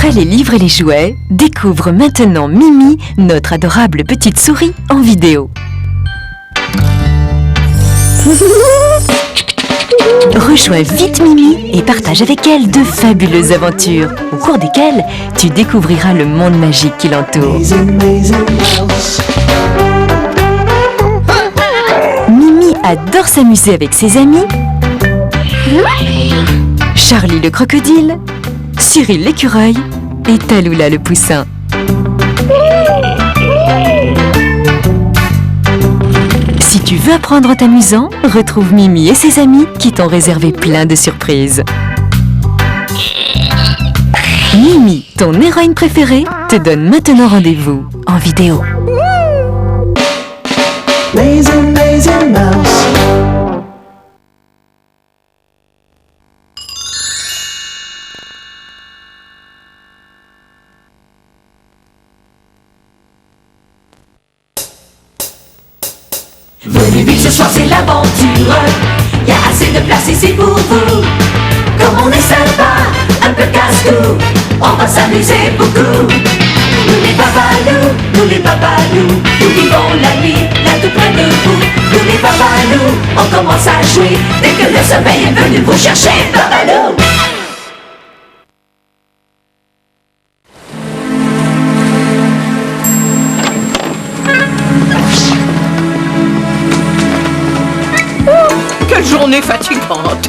Après les livres et les jouets, découvre maintenant Mimi, notre adorable petite souris, en vidéo. Rejoins vite Mimi et partage avec elle de fabuleuses aventures, au cours desquelles tu découvriras le monde magique qui l'entoure. Mimi adore s'amuser avec ses amis. Charlie le crocodile, Cyril l'écureuil et Tallulah le poussin. Si tu veux apprendre en t'amusant, retrouve Mimi et ses amis qui t'ont réservé plein de surprises. Mimi, ton héroïne préférée, te donne maintenant rendez-vous en vidéo. Lazy, lazy mouse. Venez vite ce soir c'est l'aventure. Y'a assez de place ici pour vous. Comme on est sympa, un peu casse-cou, on va s'amuser beaucoup. Nous les babalous, nous vivons la nuit là tout près de vous. Nous les babalous, on commence à jouer dès que le sommeil est venu vous chercher, babalou. Quelle journée fatigante.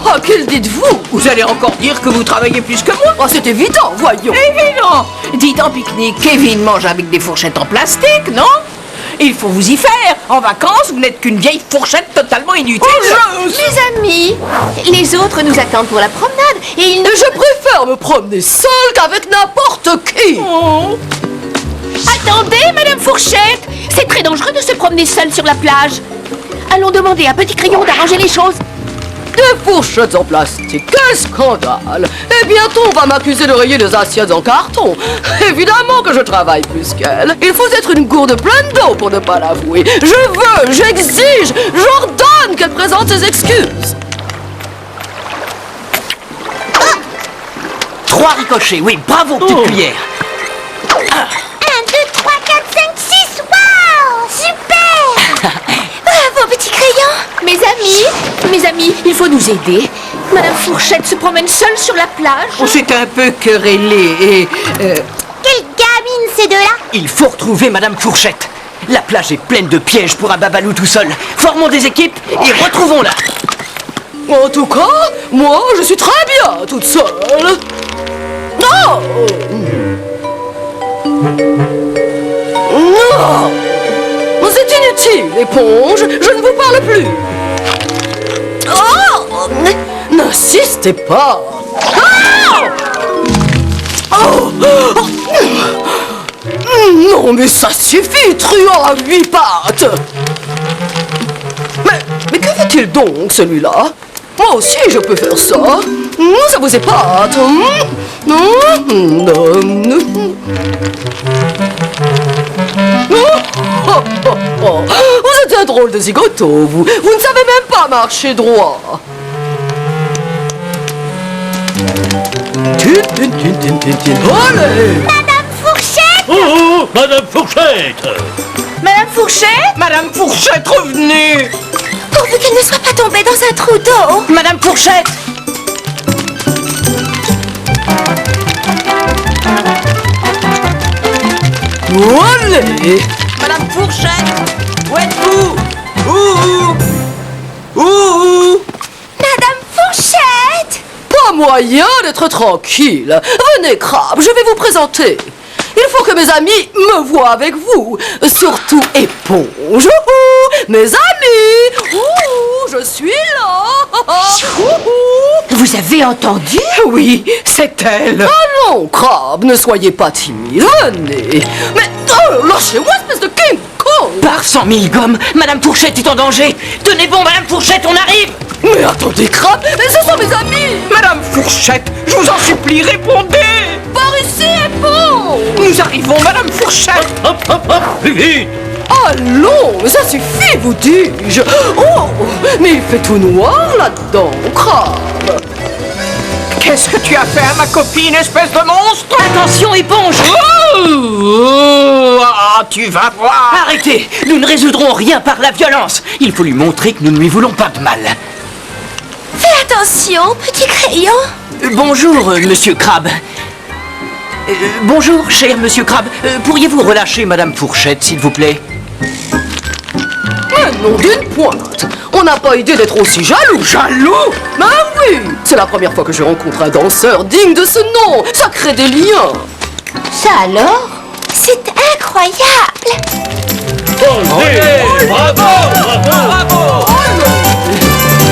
Oh, qu'il dites-vous? Vous allez encore dire que vous travaillez plus que moi? Oh, c'est évident, voyons. Évident. Dites en pique-nique, Kevin mange avec des fourchettes en plastique, non? Il faut vous y faire. En vacances, vous n'êtes qu'une vieille fourchette totalement inutile. Oh, Mes amis, les autres nous attendent pour la promenade et ils ne... Je préfère me promener seule qu'avec n'importe qui. Oh. Attendez, Madame Fourchette, c'est très dangereux de se promener seule sur la plage. Allons demander à Petit Crayon d'arranger les choses. Des fourchettes en plastique, quel scandale! Et bientôt on va m'accuser de rayer des assiettes en carton. Évidemment que je travaille plus qu'elle. Il faut être une gourde pleine d'eau pour ne pas l'avouer. Je veux, j'exige, j'ordonne qu'elle présente ses excuses. 3 ricochets, oui, bravo, petite cuillère. 1, 2, 3, 4, 5, 6, waouh, super. Bravo, Petit Crayon. Mes amis, il faut nous aider. Madame Fourchette se promène seule sur la plage. Oh, c'est un peu querellé et... Quelle gamine ces deux-là? Il faut retrouver Madame Fourchette. La plage est pleine de pièges pour un babalou tout seul. Formons des équipes et retrouvons-la. En tout cas, moi, je suis très bien toute seule. Non! Non! C'est inutile, éponge, je ne vous parle plus. Oh! N'insistez pas. Oh! Non, mais ça suffit, truand à 8 pattes. Mais que fait-il donc, celui-là? Moi aussi, je peux faire ça. Ça vous épate. Vous êtes un drôle de zigoto, vous. Vous ne savez même pas marcher droit. Allez! Madame Fourchette! Oh, Madame Fourchette! Madame Fourchette? Madame Fourchette, revenez! Pourvu qu'elle ne soit pas tombée dans un trou d'eau. Madame Fourchette! Allez! Madame Fourchette! Où êtes-vous? Ouh! Madame Fourchette! Pas moyen d'être tranquille. Venez, Crabe, je vais vous présenter. Il faut que mes amis me voient avec vous. Surtout Éponge. Mes amis! Je suis là! Vous avez entendu? Oui, c'est elle. Allons, Crabe, ne soyez pas timide. Venez. Mais lâchez-moi, espèce de King Kong! Par 100 000 gommes, Madame Fourchette est en danger. Tenez bon, Madame Fourchette, on arrive. Mais attendez, Crabe, mais ce sont mes amis! Madame Fourchette, je vous en supplie, répondez! Par ici, Éponge! Nous arrivons, Madame Fourchette! Hop, hop, hop, plus vite! Allons, mais ça suffit, vous dis-je. Oh, mais il fait tout noir là-dedans, Crabe. Qu'est-ce que tu as fait à ma copine, espèce de monstre? Attention, éponge! Tu vas voir! Arrêtez! Nous ne résoudrons rien par la violence. Il faut lui montrer que nous ne lui voulons pas de mal. Fais attention, petit crayon. Bonjour, monsieur Crabe. Bonjour, cher monsieur Crabe. Pourriez-vous relâcher madame Fourchette, s'il vous plaît? Mais non d'une pointe. On n'a pas idée d'être aussi jaloux. Jaloux? Ben oui. C'est la première fois que je rencontre un danseur digne de ce nom. Ça crée des liens. Ça alors? C'est incroyable. Bravo!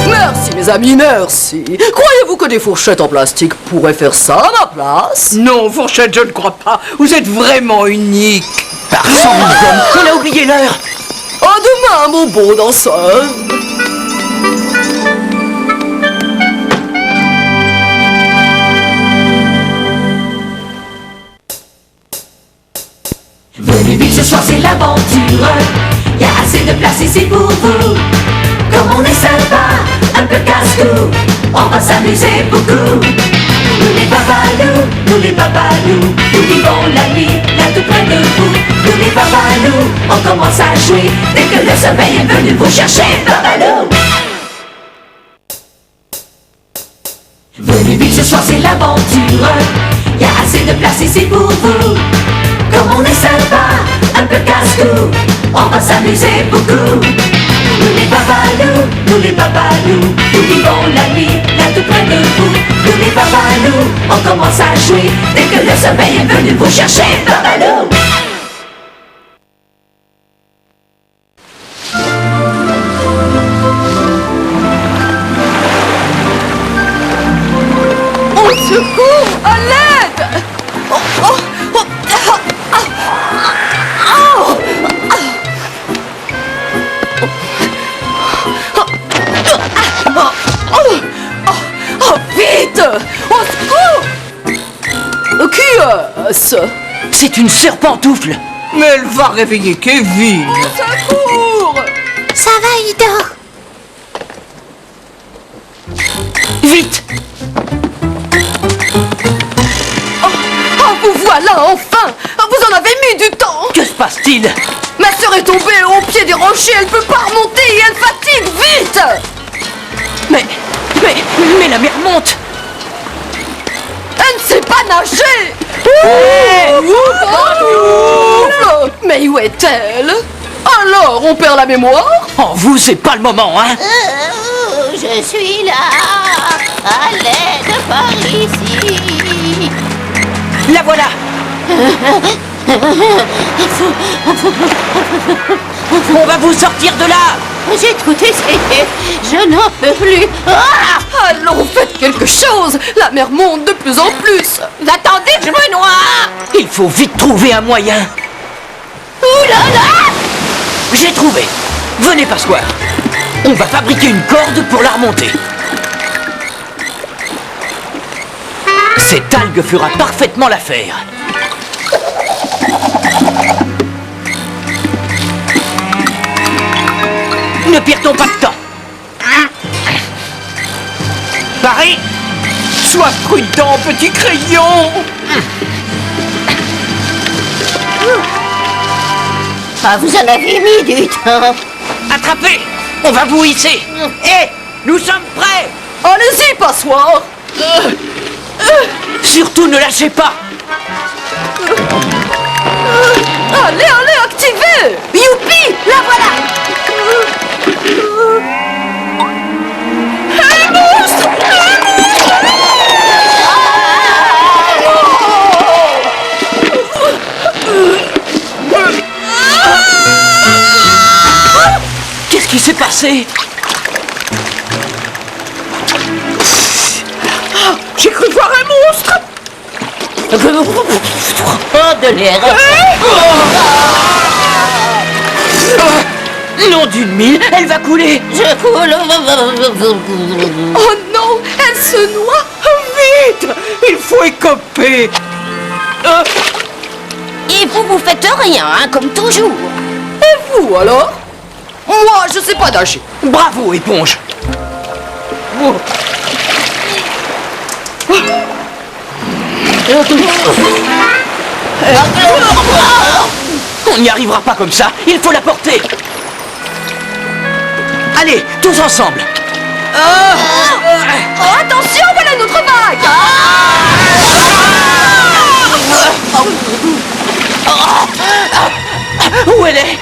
Merci mes amis, merci. Croyez-vous que des fourchettes en plastique pourraient faire ça à ma place? Non, Fourchette, je ne crois pas. Vous êtes vraiment unique. Par sang, on a oublié l'heure. À demain, mon beau danseur. Venez vite ce soir, c'est l'aventure. Y a assez de place ici pour vous. Comme on est sympa, un peu casse-cou, on va s'amuser beaucoup. Nous les babalous, nous vivons la vie là tout près de vous. Nous les babalous, on commence à jouer dès que le sommeil est venu vous chercher, babalou. Venez vite ce soir, c'est l'aventure. Y a assez de place ici pour vous. Comme on est sympa, un peu casse-cou, on va s'amuser beaucoup. Nous les babalous, nous vivons la vie là tout près de vous. Nous les babalous, on commence à jouer dès que le sommeil est venu vous chercher, babalou. Au secours, à l'aide. Vite! Au secours! Qui est-ce? C'est une serpentoufle. Mais elle va réveiller Kevin. Au secours! Ça va, il dort. Vite! Vous voilà enfin! Vous en avez mis du temps! Que se passe-t-il? Ma sœur est tombée au pied des rochers, elle peut pas remonter et elle fatigue! Vite! Mais la mer monte. Elle ne sait pas nager! Mais où est-elle? Alors, on perd la mémoire? En vous, c'est pas le moment, hein? Je suis là. À l'aide par ici. La voilà. On va vous sortir de là. J'ai tout essayé. Je n'en peux plus. Ah! Allons, faites quelque chose! La mer monte de plus en plus! Attendez, je me noie. Il faut vite trouver un moyen. Ouh là là! J'ai trouvé. Venez, Passoire. On va fabriquer une corde pour la remonter. Cette algue fera parfaitement l'affaire. Ne perdons pas de temps. Paris, sois prudent, petit crayon. Ah, vous en avez mis du temps. Attrapez. On va vous hisser. Hé, nous sommes prêts. Allez-y, Passoire! Surtout ne lâchez pas. Allez, activez! Youpi, la voilà. Qu'est-ce qui s'est passé? J'ai cru voir un monstre. Oh, de l'air. Nom d'une mille, elle va couler. Je coule. Oh non, elle se noie! Vite, il faut écoper. Et vous faites rien, hein, comme toujours. Et vous alors? Moi, je sais pas nager. Bravo, éponge. On n'y arrivera pas comme ça, il faut la porter. Allez, tous ensemble. Oh, attention, voilà notre vague. Où elle est?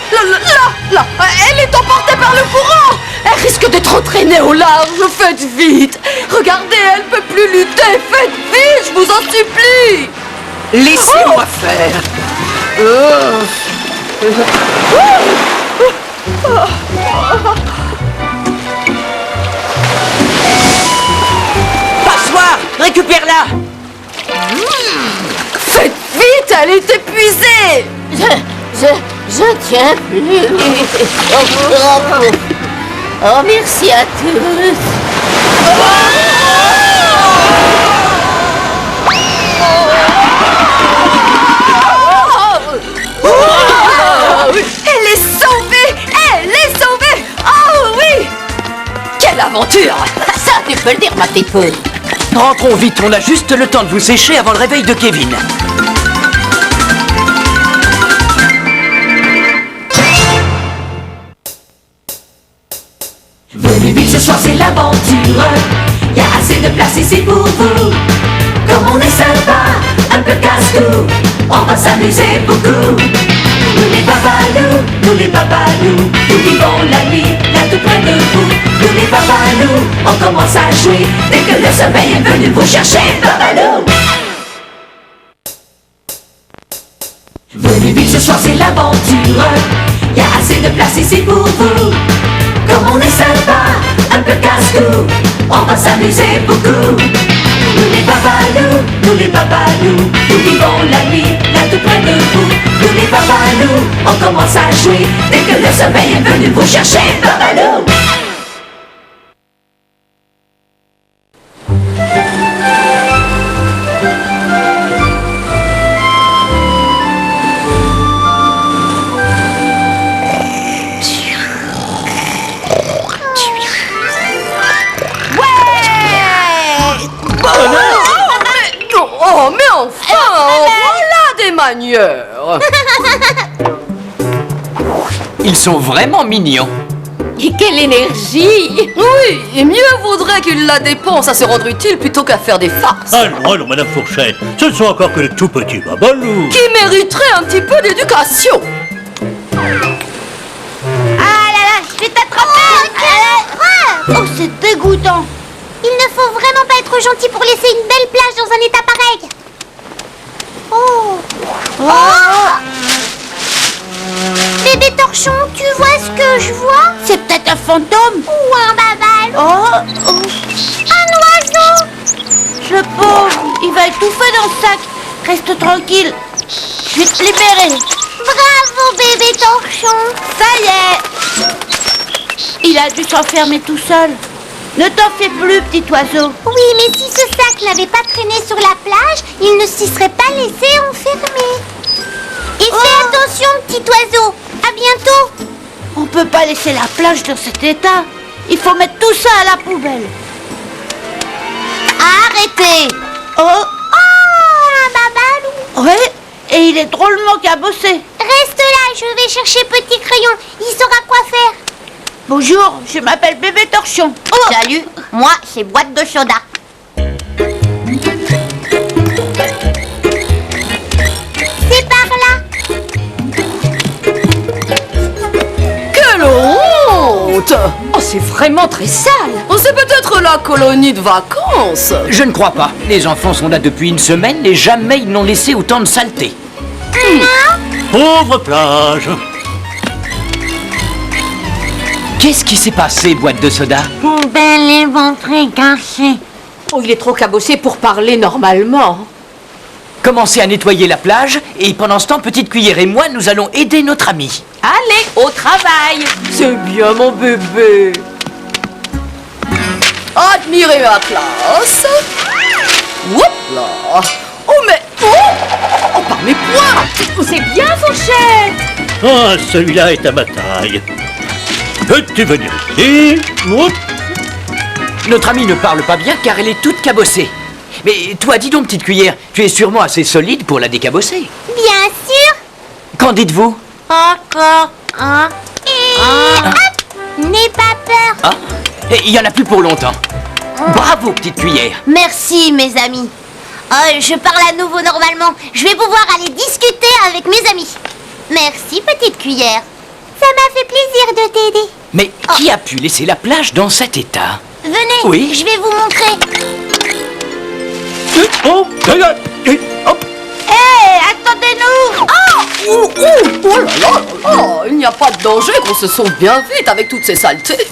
Là, elle est emportée par le courant. Elle risque d'être entraînée au large. Faites vite. Regardez, elle peut plus lutter. Faites vite, je vous en supplie. Laissez-moi faire. Passoire, récupère-la. Faites vite, elle est épuisée. Je tiens plus. Oh, merci à tous. Elle est sauvée. Elle est sauvée. Oh oui. Quelle aventure. Ça, tu peux le dire, ma petite poule. Rentrons vite, on a juste le temps de vous sécher avant le réveil de Kevin. Venez vite, ce soir c'est l'aventure. Y a assez de place ici pour vous. Comme on est sympa, un peu casse-cou, on va s'amuser beaucoup. Nous les babalous, nous vivons la nuit là tout près de vous. Nous les babalous, on commence à jouer dès que le sommeil est venu vous chercher, babalou. Venez vite, ce soir c'est l'aventure. Y a assez de place ici pour vous. Comme on est sympa, un peu casse-cou, on va s'amuser beaucoup. Nous les babalous, nous vivons la nuit là tout près de vous. Nous les babalous, on commence à jouer dès que le sommeil est venu vous chercher, babalou. Oh, mais enfin, voilà des manières. Ils sont vraiment mignons. Et quelle énergie! Oui, et mieux vaudrait qu'il la dépense à se rendre utile plutôt qu'à faire des farces. Allons, Madame Fourchette, ce ne sont encore que de tout petits babalous. Qui mériterait un petit peu d'éducation. Ah là là, je vais t'attraper! Oh, c'est dégoûtant! Il ne faut vraiment pas être gentil pour laisser une belle plage dans un état pareil. Oh. Bébé torchon, tu vois ce que je vois? C'est peut-être un fantôme! Ou un babal? Oh. Un oiseau? Le pauvre, il va étouffer dans le sac. Reste tranquille, je vais te libérer. Bravo bébé torchon. Ça y est! Il a dû s'enfermer tout seul. Ne t'en fais plus, petit oiseau. Oui, mais si ce sac n'avait pas traîné sur la plage, il ne s'y serait pas laissé enfermer. Et fais attention, petit oiseau. À bientôt. On peut pas laisser la plage dans cet état. Il faut mettre tout ça à la poubelle. Arrêtez! Oh! Oh, un babalou. Ouais, et il est drôlement cabossé. Reste là, je vais chercher Petit Crayon. Il saura quoi faire. Bonjour, je m'appelle Bébé Torchon. Salut, moi c'est Boîte de Soda. C'est par là. Quelle honte. Oh, c'est vraiment très sale. Oh, c'est peut-être la colonie de vacances. Je ne crois pas. Les enfants sont là depuis une semaine et jamais ils n'ont laissé autant de saleté. Pauvre plage. Qu'est-ce qui s'est passé, Boîte de Soda? Ben, les ventres cassés. Oh, il est trop cabossé pour parler normalement. Commencez à nettoyer la plage et pendant ce temps, Petite Cuillère et moi, nous allons aider notre ami. Allez, au travail. C'est bien, mon bébé. Admirez ma classe. Hop là. Oh, mais... Oh, par mes poings. C'est bien, Fourchette. Ah, celui-là est à ma taille. Peux-tu venir ici? Oups. Notre amie ne parle pas bien car elle est toute cabossée. Mais toi, dis donc, petite cuillère, tu es sûrement assez solide pour la décabosser. Bien sûr. Qu'en dites-vous? Encore un. Et hop. N'aie pas peur. Ah, et il y en a plus pour longtemps. Bravo, petite cuillère. Merci, mes amis. Je parle à nouveau normalement. Je vais pouvoir aller discuter avec mes amis. Merci, petite cuillère. Ça m'a fait plaisir de t'aider. Mais qui a pu laisser la plage dans cet état? Venez, Oui. je vais vous montrer. Oh, hop. Hé, attendez-nous. Oh là là, oh, il n'y a pas de danger qu'on se sauve bien vite avec toutes ces saletés.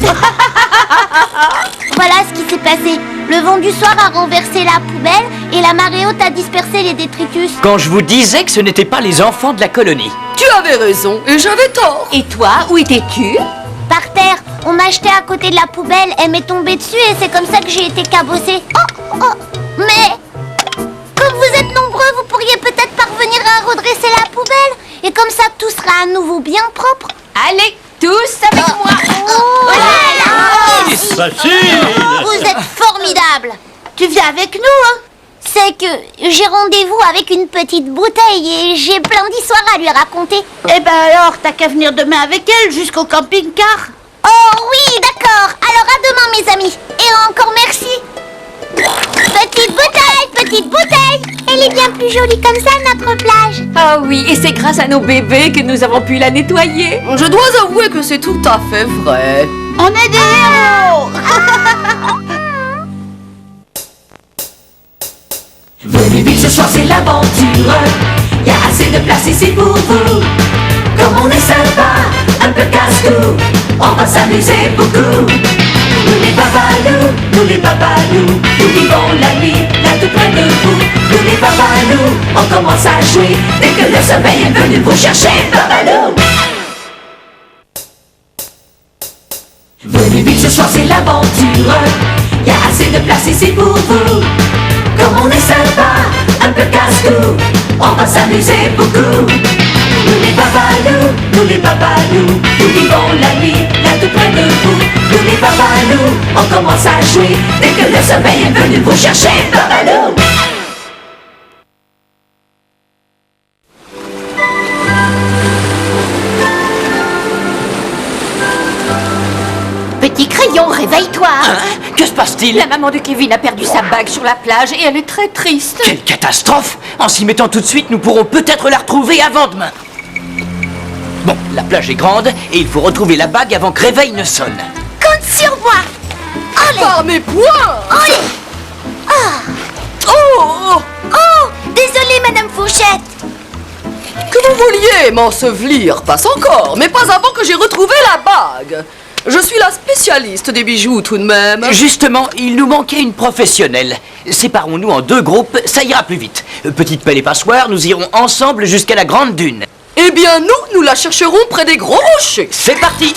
Voilà ce qui s'est passé. Le vent du soir a renversé la poubelle et la marée haute a dispersé les détritus. Quand je vous disais que ce n'étaient pas les enfants de la colonie. Tu avais raison et j'avais tort. Et toi, où étais-tu? Par terre, on m'a jeté à côté de la poubelle, elle m'est tombée dessus et c'est comme ça que j'ai été cabossée. Mais comme vous êtes nombreux, vous pourriez peut-être parvenir à redresser la poubelle et comme ça tout sera à nouveau bien propre. Allez, tous avec moi. Oh là là. C'est facile. Vous êtes formidables. Tu viens avec nous, hein? C'est que j'ai rendez-vous avec une petite bouteille et j'ai plein d'histoires à lui raconter. Eh ben alors, t'as qu'à venir demain avec elle jusqu'au camping-car. Oh oui, d'accord. Alors à demain, mes amis. Et encore merci. Petite bouteille. Elle est bien plus jolie comme ça, notre plage. Ah oui, et c'est grâce à nos bébés que nous avons pu la nettoyer. Je dois avouer que c'est tout à fait vrai. On est des héros. Venez vite ce soir, c'est l'aventure. Y a assez de place ici pour vous. Comme on est sympa, un peu casse-cou, on va s'amuser beaucoup. Nous les babalous, nous vivons la nuit là tout près de vous. Nous les babalous, on commence à jouer dès que le sommeil est venu vous chercher, babalou. Venez vite ce soir, c'est l'aventure. Y a assez de place ici pour vous. Comme on est sympa, un peu casse-cou, on va s'amuser beaucoup. Nous les babalous, nous vivons la nuit là tout près de vous. Nous les babalous, on commence à jouer dès que le sommeil est venu vous chercher, babalou. Petit crayon, réveille-toi. Hein? Que se passe-t-il? La maman de Kevin a perdu sa bague sur la plage et elle est très triste. Quelle catastrophe! En s'y mettant tout de suite, nous pourrons peut-être la retrouver avant demain. Bon, la plage est grande et il faut retrouver la bague avant que réveil ne sonne. Compte sur moi. Allez. Par mes poings. Allez. Oh, Désolée, Madame Fourchette. que vous vouliez m'ensevelir, passe encore, mais pas avant que j'ai retrouvé la bague. Je suis la spécialiste des bijoux tout de même. Justement, il nous manquait une professionnelle. Séparons-nous en 2 groupes, ça ira plus vite. Petite Pelle et Passoire, nous irons ensemble jusqu'à la Grande Dune. Eh bien, nous la chercherons près des gros rochers. C'est parti!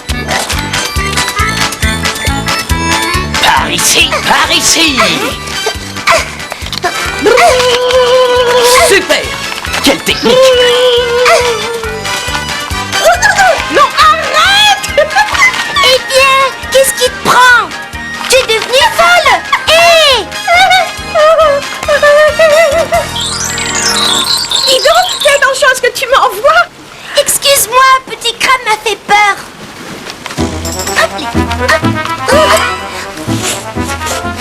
Par ici! Par ici! Super! Quelle technique! Non, arrête. Eh bien, qu'est-ce qui te prend? Tu es devenue folle. Hé. Dis donc, quelle chance que tu m'envoies. Excuse-moi, petit crâne m'a fait peur.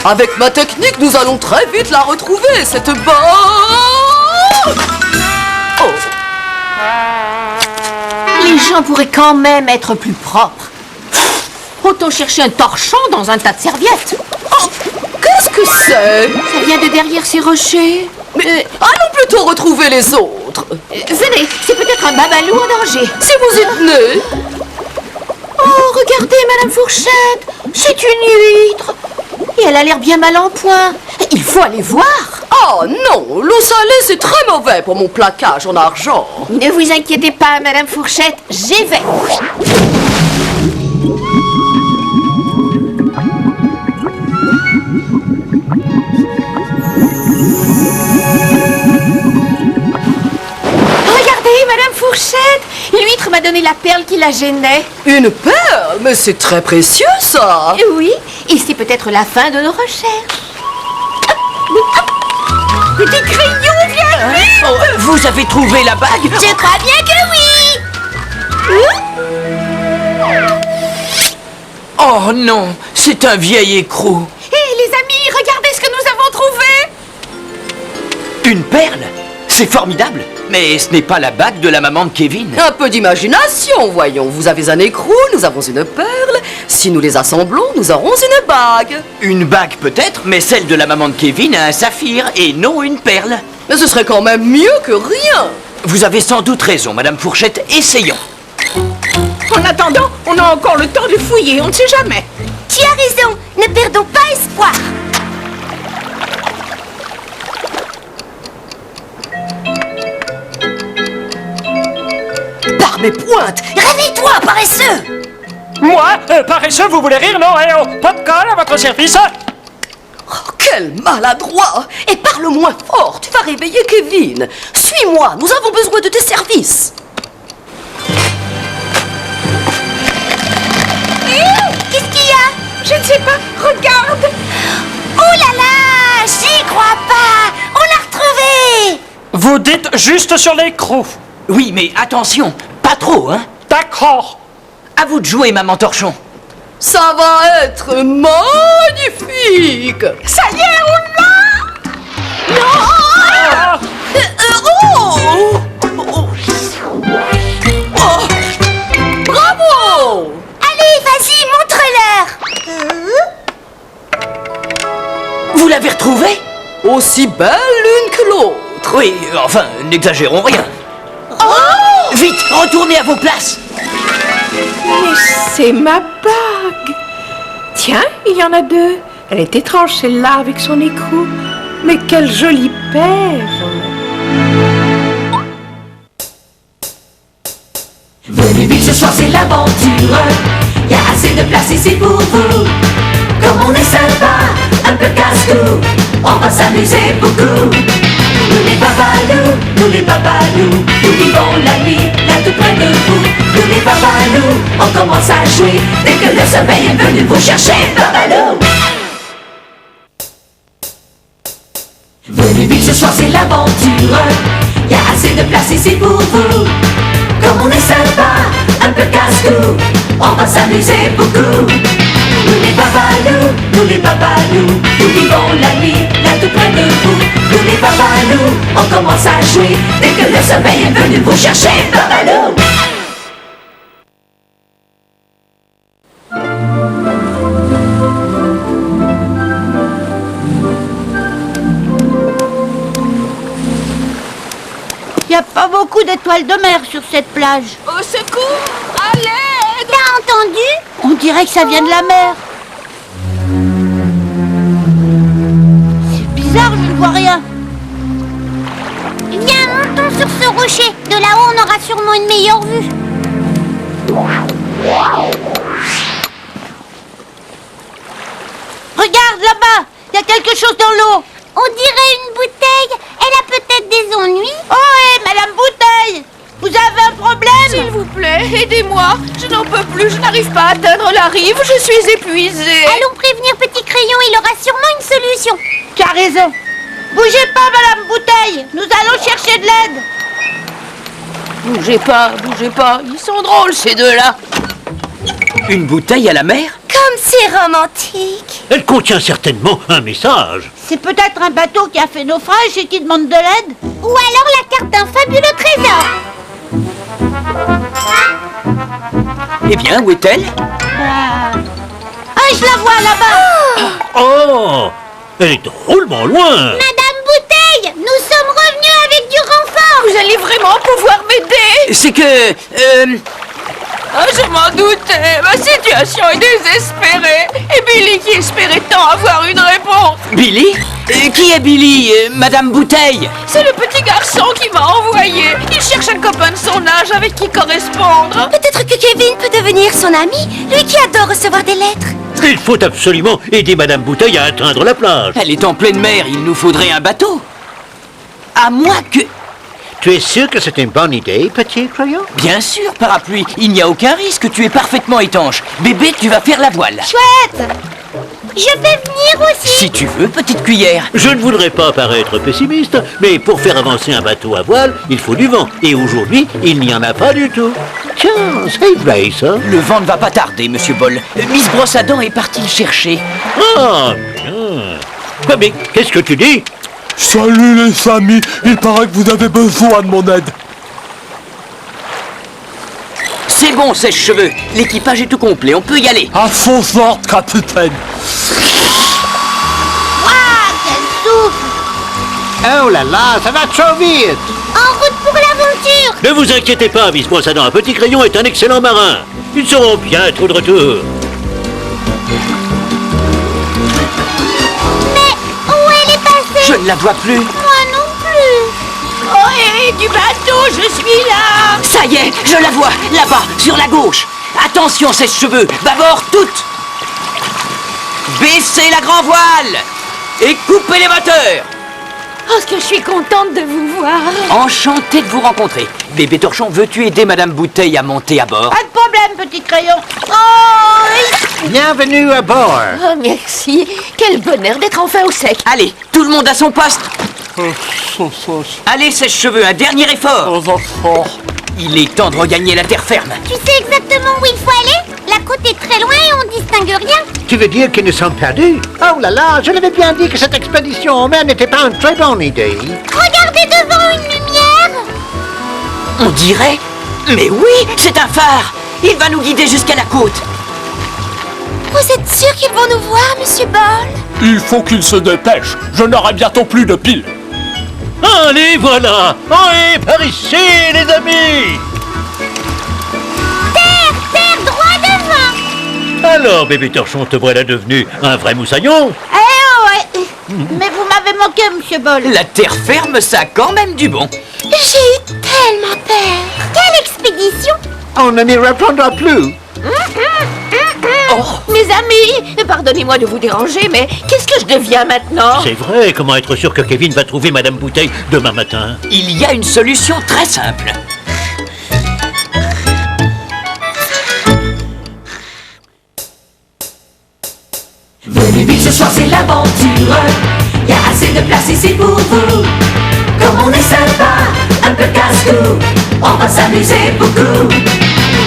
Avec ma technique, nous allons très vite la retrouver, cette bague. Oh. Les gens pourraient quand même être plus propres. Autant chercher un torchon dans un tas de serviettes. Oh, qu'est-ce que c'est? Ça vient de derrière ces rochers. Mais allons plutôt retrouver les autres. Venez, c'est peut-être un babalou en danger. Si vous y tenez. Oh, regardez, Madame Fourchette, c'est une huître. Et elle a l'air bien mal en point. Il faut aller voir. Oh non, l'eau salée c'est très mauvais pour mon plaquage en argent. Ne vous inquiétez pas, Madame Fourchette, j'y vais. Regardez, Madame Fourchette, l'huître m'a donné la perle qui la gênait. Une perle? Mais c'est très précieux ça. Oui, et c'est peut-être la fin de nos recherches. Petit crayon, viens vite. Oh, vous avez trouvé la bague? Je crois bien que oui. Oh non, c'est un vieil écrou. Hé, les amis, regardez ce que nous avons trouvé. Une perle? C'est formidable. Mais ce n'est pas la bague de la maman de Kevin. Un peu d'imagination, voyons. Vous avez un écrou, nous avons une perle. Si nous les assemblons, nous aurons une bague. Une bague peut-être, mais celle de la maman de Kevin a un saphir et non une perle. Mais ce serait quand même mieux que rien. Vous avez sans doute raison, Madame Fourchette. Essayons. En attendant, on a encore le temps de fouiller, on ne sait jamais. Tu as raison, ne perdons pas espoir. Par mes pointes, Réveille-toi, paresseux. Moi, paresseux, vous voulez rire? Non, eh oh, Popcorn à votre service. oh, quel maladroit. Et parle moins fort, tu vas réveiller Kevin. Suis-moi, nous avons besoin de tes services. Qu'est-ce qu'il y a? Je ne sais pas, regarde. Oh là là, j'y crois pas. On l'a retrouvé. Vous dites juste sur l'écrou. Oui, mais attention, pas trop, hein. D'accord. À vous de jouer, Maman Torchon. Ça va être magnifique. Ça y est, on l'a. Ah, Bravo. Allez, vas-y, montre-leur. Vous l'avez retrouvée? Aussi belle l'une que l'autre. Oui, enfin, n'exagérons rien. Vite, retournez à vos places. Mais c'est ma bague. Tiens, il y en a deux. Elle est étrange celle-là avec son écrou. Mais quelle jolie perle. Venez vite ce soir, c'est l'aventure. Y a assez de place ici pour vous. Comme on est sympa, un peu casse-cou, on va s'amuser beaucoup. Nous les babalous, nous vivons la nuit là tout près de vous. Nous les babalous, on commence à jouer dès que le sommeil est venu vous chercher, babalou. Venez vite ce soir, c'est l'aventure. Y a assez de place ici pour vous. Comme on est sympa, un peu casse-cou, on va s'amuser beaucoup. Nous les babalous, nous vivons la nuit là tout près de vous. Nous les babalous, on commence à jouer dès que le sommeil est venu vous chercher, babalou. Il n'y a pas beaucoup d'étoiles de mer sur cette plage. Au secours! À l'aide! T'as entendu? On dirait que ça vient de la mer. C'est bizarre, je ne vois rien. Viens, montons sur ce rocher. De là-haut, on aura sûrement une meilleure vue. Regarde là-bas, il y a quelque chose dans l'eau. On dirait une bouteille. Elle a peut-être des ennuis. Oh, hé, Madame Bouteille, vous avez un problème? S'il vous plaît, aidez-moi! Je n'en peux plus, je n'arrive pas à atteindre la rive, je suis épuisée! Allons prévenir Petit Crayon, il aura sûrement une solution. Tu as raison. Bougez pas, Madame Bouteille, nous allons chercher de l'aide. Bougez pas, ils sont drôles ces deux-là! Une bouteille à la mer? Comme c'est romantique. Elle contient certainement un message. C'est peut-être un bateau qui a fait naufrage et qui demande de l'aide. Ou alors la carte d'un fabuleux trésor. Eh bien, où est-elle? Ah, je la vois là-bas. Oh, elle est drôlement loin. Madame Bouteille, nous sommes revenus avec du renfort. Vous allez vraiment pouvoir m'aider! C'est que... Ah, je m'en doutais! Ma situation est désespérée! Et Billy qui espérait tant avoir une réponse! Billy? Qui est Billy? Madame Bouteille? C'est le petit garçon qui m'a envoyé! Il cherche un copain de son âge avec qui correspondre! Peut-être que Kevin peut devenir son ami, lui qui adore recevoir des lettres. Il faut absolument aider Madame Bouteille à atteindre la plage. Elle est en pleine mer, il nous faudrait un bateau. À moins que... Tu es sûr que c'est une bonne idée, Petit Crayon? Bien sûr, Parapluie, il n'y a aucun risque, tu es parfaitement étanche. Bébé, tu vas faire la voile. Chouette. Je peux venir aussi. Si tu veux, petite cuillère. Je ne voudrais pas paraître pessimiste, mais pour faire avancer un bateau à voile, il faut du vent. Et aujourd'hui, il n'y en a pas du tout. Tiens, c'est vrai, ça. Le vent ne va pas tarder, Monsieur Ball. Miss Brosse à Dents est partie le chercher. Ah, bien. Ah, mais qu'est-ce que tu dis? Salut les amis, il paraît que vous avez besoin de mon aide. C'est bon, sèche-cheveux. L'équipage est tout complet, on peut y aller. À son ordre, capitaine. Ah, quel souffle. Oh là là, ça va trop vite. En route pour l'aventure. Ne vous inquiétez pas, Miss Brosse à Dents, un petit crayon est un excellent marin. Ils seront bientôt de retour. Mais où elle est passée? Je ne la vois plus. Moi non plus. Oh, hé, du bateau, je suis là. Ça y est, je la vois, là-bas, sur la gauche. Attention, sèche-cheveux, bâbord toutes. Baissez la grand voile et coupez les moteurs. Oh, ce que je suis contente de vous voir. Enchanté de vous rencontrer. Bébé Torchon, veux-tu aider Madame Bouteille à monter à bord? Pas de problème, petit crayon. Oh, Bienvenue à bord. Oh, merci. Quel bonheur d'être enfin au sec. Allez, tout le monde à son poste. Allez, sèche-cheveux, un dernier effort. Il est temps de regagner la terre ferme. Tu sais exactement où il faut aller? La côte est très loin et on distingue rien. Tu veux dire qu'ils nous sommes perdus? Oh là là, je l'avais bien dit que cette expédition en mer n'était pas une très bonne idée. Regardez devant une lumière. On dirait... Mais oui, c'est un phare. Il va nous guider jusqu'à la côte. Vous êtes sûr qu'ils vont nous voir, Monsieur Ball? Il faut qu'il se dépêche. Je n'aurai bientôt plus de piles. Allez, voilà. Allez, par ici, les amis. Terre, droit devant. Alors, bébé Torchon, te voilà devenu un vrai moussaillon? Eh ouais. Mais vous m'avez manqué, Monsieur Ball. La terre ferme, ça a quand même du bon. J'ai eu tellement peur. Quelle expédition? On ne m'y répondra plus. Oh, mes amis, pardonnez-moi de vous déranger, mais qu'est-ce que je deviens maintenant? C'est vrai, comment être sûr que Kevin va trouver Madame Bouteille demain matin? Il y a une solution très simple. Venez vite, ce soir c'est l'aventure. Y a assez de place ici pour vous. Comme on est sympa, un peu casse-cou, on va s'amuser beaucoup.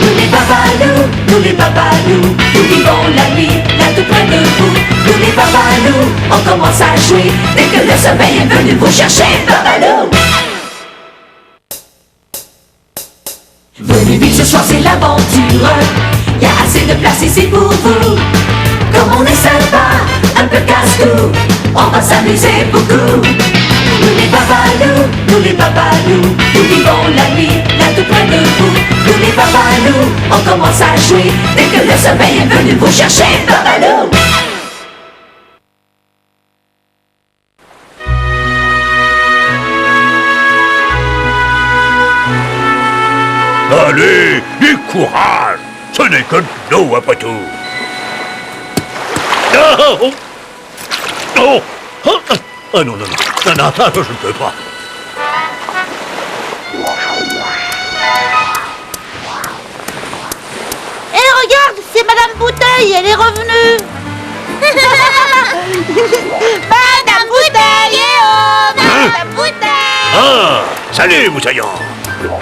Nous les babalous, nous vivons la vie là tout près de vous. Nous les babalous, on commence à jouer dès que le sommeil est venu vous chercher, babalou. Venez vite, ce soir c'est l'aventure. Y a assez de place ici pour vous. Comme on est sympa, un peu casse-cou, on va s'amuser beaucoup. Nous les babalous, nous vivons la vie là tout près de vous. Nous les babalous, on commence à jouer dès que le sommeil est venu vous chercher, babalou. Allez, du courage. Ce n'est que de l'eau après tout. Oh, oh, oh, oh, non, non, non, non, non, ça, je ne peux pas. Eh, regarde, c'est Madame Bouteille, elle est revenue. Madame Bouteille, oh, Madame Bouteille. Ah, salut, moussaillon.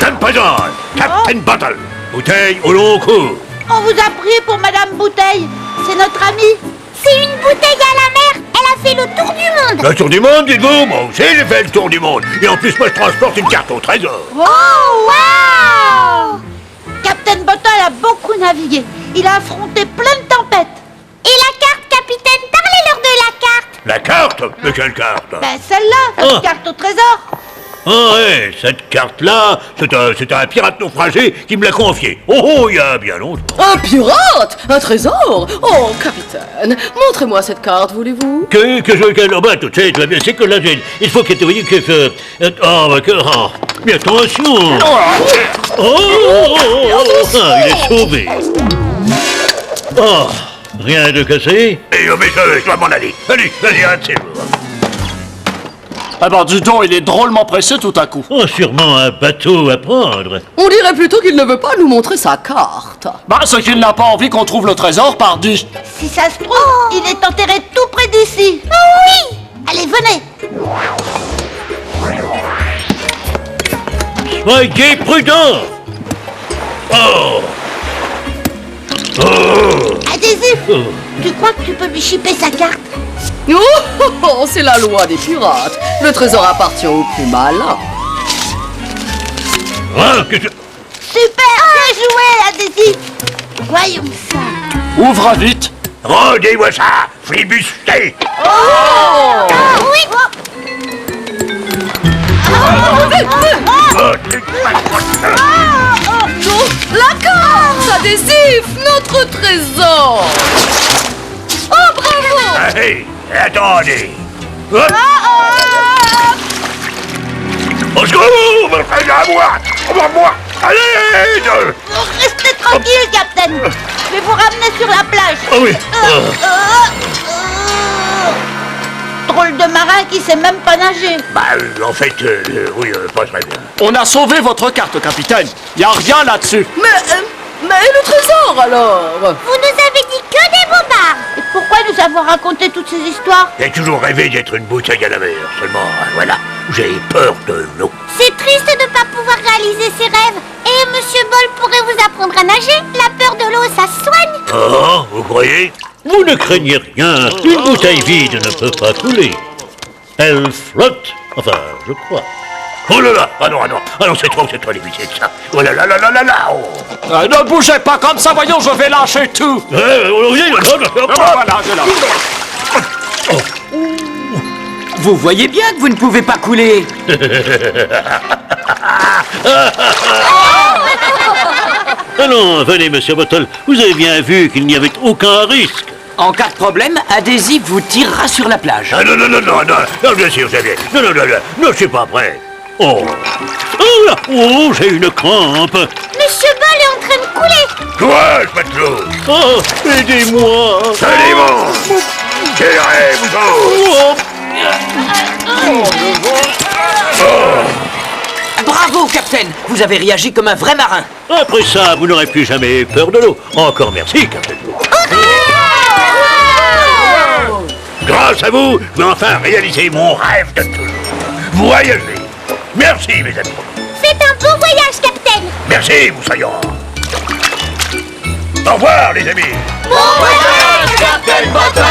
Je me présente, Captain Bottle. Bouteille au long cours. On vous a pris pour Madame Bouteille, c'est notre amie. C'est une bouteille à la mer. Elle a fait le tour du monde. Le tour du monde, dites-vous? Moi aussi, j'ai fait le tour du monde. Et en plus, moi, je transporte une carte au trésor. Oh, wow! Captain Bottle a beaucoup navigué. Il a affronté plein de tempêtes. Et la carte, capitaine, parlez-leur de la carte. La carte? Mais quelle carte? Ben celle-là, Oh. une carte au trésor. Ah ouais, cette carte-là, c'est un pirate naufragé qui me l'a confiée. Oh, il y a bien longtemps. Un pirate? Un trésor? Oh, capitaine, montrez-moi cette carte, voulez-vous? Oh, bah, tout de suite, c'est que là, il faut que tu voyez que... mais attention. Ah, il est sauvé. Oh, rien de cassé? Eh, mais je dois m'en aller. Allez, un de ces jours. Ah ben dis donc, il est drôlement pressé tout à coup. Oh, sûrement un bateau à prendre. On dirait plutôt qu'il ne veut pas nous montrer sa carte. Bah, c'est qu'il n'a pas envie qu'on trouve le trésor, pardi. Si ça se trouve, il est enterré tout près d'ici. Oh oui. Allez, venez. Soyez prudents. Oh. Adhésif, tu crois que tu peux lui chipper sa carte? Oh, c'est la loi des pirates. Le trésor appartient au plus malin. Hein, que je... Super, bien joué, Adhésif. Voyons ça. Ouvre vite. Rendez-moi ça, flibuster. Oh oui. Non, la carte adhésif, notre trésor. Oh, bravo. Hey, attendez. Hop. Au secours, me faites à moi. Allez, Restez tranquille, Capitaine. Je vais vous ramener sur la plage. Oh oui. Drôle de marin qui sait même pas nager. Bah, en fait, oui, pas très bien. On a sauvé votre carte, capitaine. Y a rien là-dessus. Mais le trésor alors? Vous nous avez dit que des bobards. Et pourquoi nous avons raconté toutes ces histoires? J'ai toujours rêvé d'être une bouteille à la mer. Seulement, voilà, j'ai peur de l'eau. C'est triste de ne pas pouvoir réaliser ses rêves. Et Monsieur Bol pourrait vous apprendre à nager. La peur de l'eau, ça se soigne. Oh, vous croyez? Vous ne craignez rien. Une bouteille vide ne peut pas couler. Elle flotte. Enfin, je crois. Oh là là! Ah non, c'est trop difficile ça. Oh là là là là là là! Oh. Ne bougez pas comme ça, voyons, je vais lâcher tout. Voilà, je lâche. Vous voyez bien que vous ne pouvez pas couler. Allons, venez, monsieur Bottle. Vous avez bien vu qu'il n'y avait aucun risque. En cas de problème, Adhésif vous tirera sur la plage. Ah non, bien sûr, c'est bien. Non, je suis pas prêt. Oh là, oh, j'ai une crampe. Monsieur Bol est en train de couler. Courage, matelot. Oh, aidez-moi. Allez, bon. Tirez-vous. Bravo, Capitaine. Vous avez réagi comme un vrai marin. Après ça, vous n'aurez plus jamais eu peur de l'eau. Encore merci, Capitaine. Grâce à vous, je vais enfin réaliser mon rêve de toujours. Voyager. Merci, mes amis. Faites un bon voyage, Capitaine. Merci, Moussaillon. Au revoir, les amis. Bon voyage, Captain Bottle.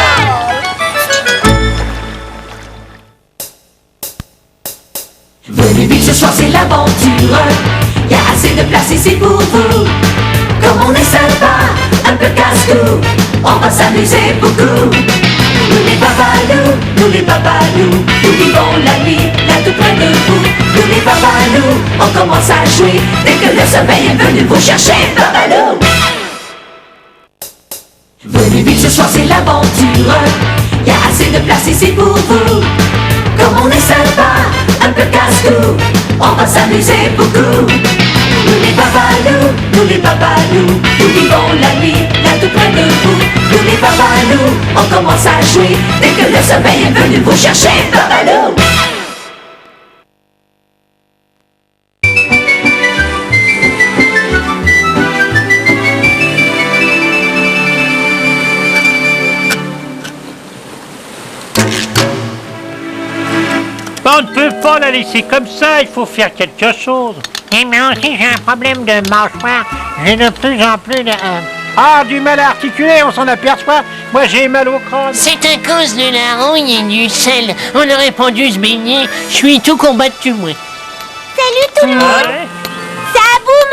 Venez vite, ce soir c'est l'aventure. Y a assez de place ici pour vous. Comme on est sympa, un peu casse-cou, on va s'amuser beaucoup. Nous les babalous, nous vivons la vie là tout près de vous. Nous les babalous, on commence à jouer dès que le sommeil est venu vous chercher, babalou. Venez vite, ce soir c'est l'aventure. Y a assez de place ici pour vous. Comme on est sympa, un peu casse-cou, on va s'amuser beaucoup. Nous les babalous, nous vivons la vie là tout près de vous. Nous les babalous, on commence à jouer dès que le sommeil est venu vous chercher, babalou. On ne peut pas la laisser comme ça, il faut faire quelque chose. Et moi aussi j'ai un problème de mâchoire. J'ai de plus en plus de... Du mal à articuler, on s'en aperçoit. Moi j'ai mal au crâne. C'est à cause de la rouille et du sel. On aurait pas dû se baigner. Je suis tout combattu, moi. Salut tout le monde. Ça boum.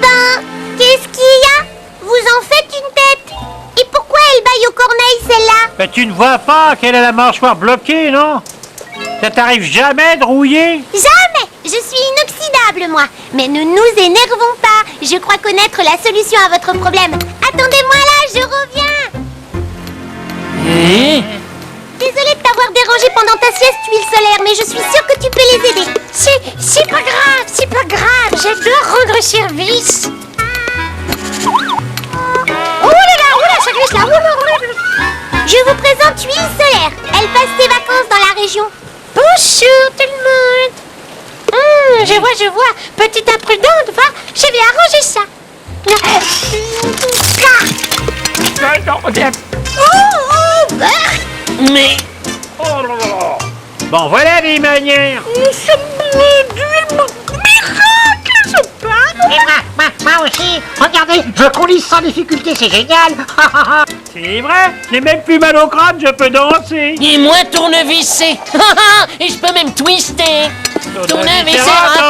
Ben, qu'est-ce qu'il y a? Vous en faites une tête. Et pourquoi elle baille au corneille, celle-là? Ben, tu ne vois pas qu'elle a la mâchoire bloquée, non? Ça t'arrive jamais de rouiller? Jamais. Je suis inoxydable, moi. Mais ne nous énervons pas. Je crois connaître la solution à votre problème. Attendez-moi là, je reviens. Désolée de t'avoir dérangé pendant ta sieste, huile solaire, mais je suis sûre que tu peux les aider. C'est pas grave. J'adore rendre service. Oula, ça glisse là. Je vous présente Huile Solaire. Elle passe ses vacances dans la région. Bonjour tout le monde. Je vois. Petite imprudente, va. Je vais arranger ça. Mais... Oh là là. Bon, voilà des manières. Moi aussi, regardez, je coulisse sans difficulté, c'est génial. C'est vrai, j'ai même plus mal au crâne, je peux danser. Et moi, tournevisser. Et je peux même twister. Tourneviserato.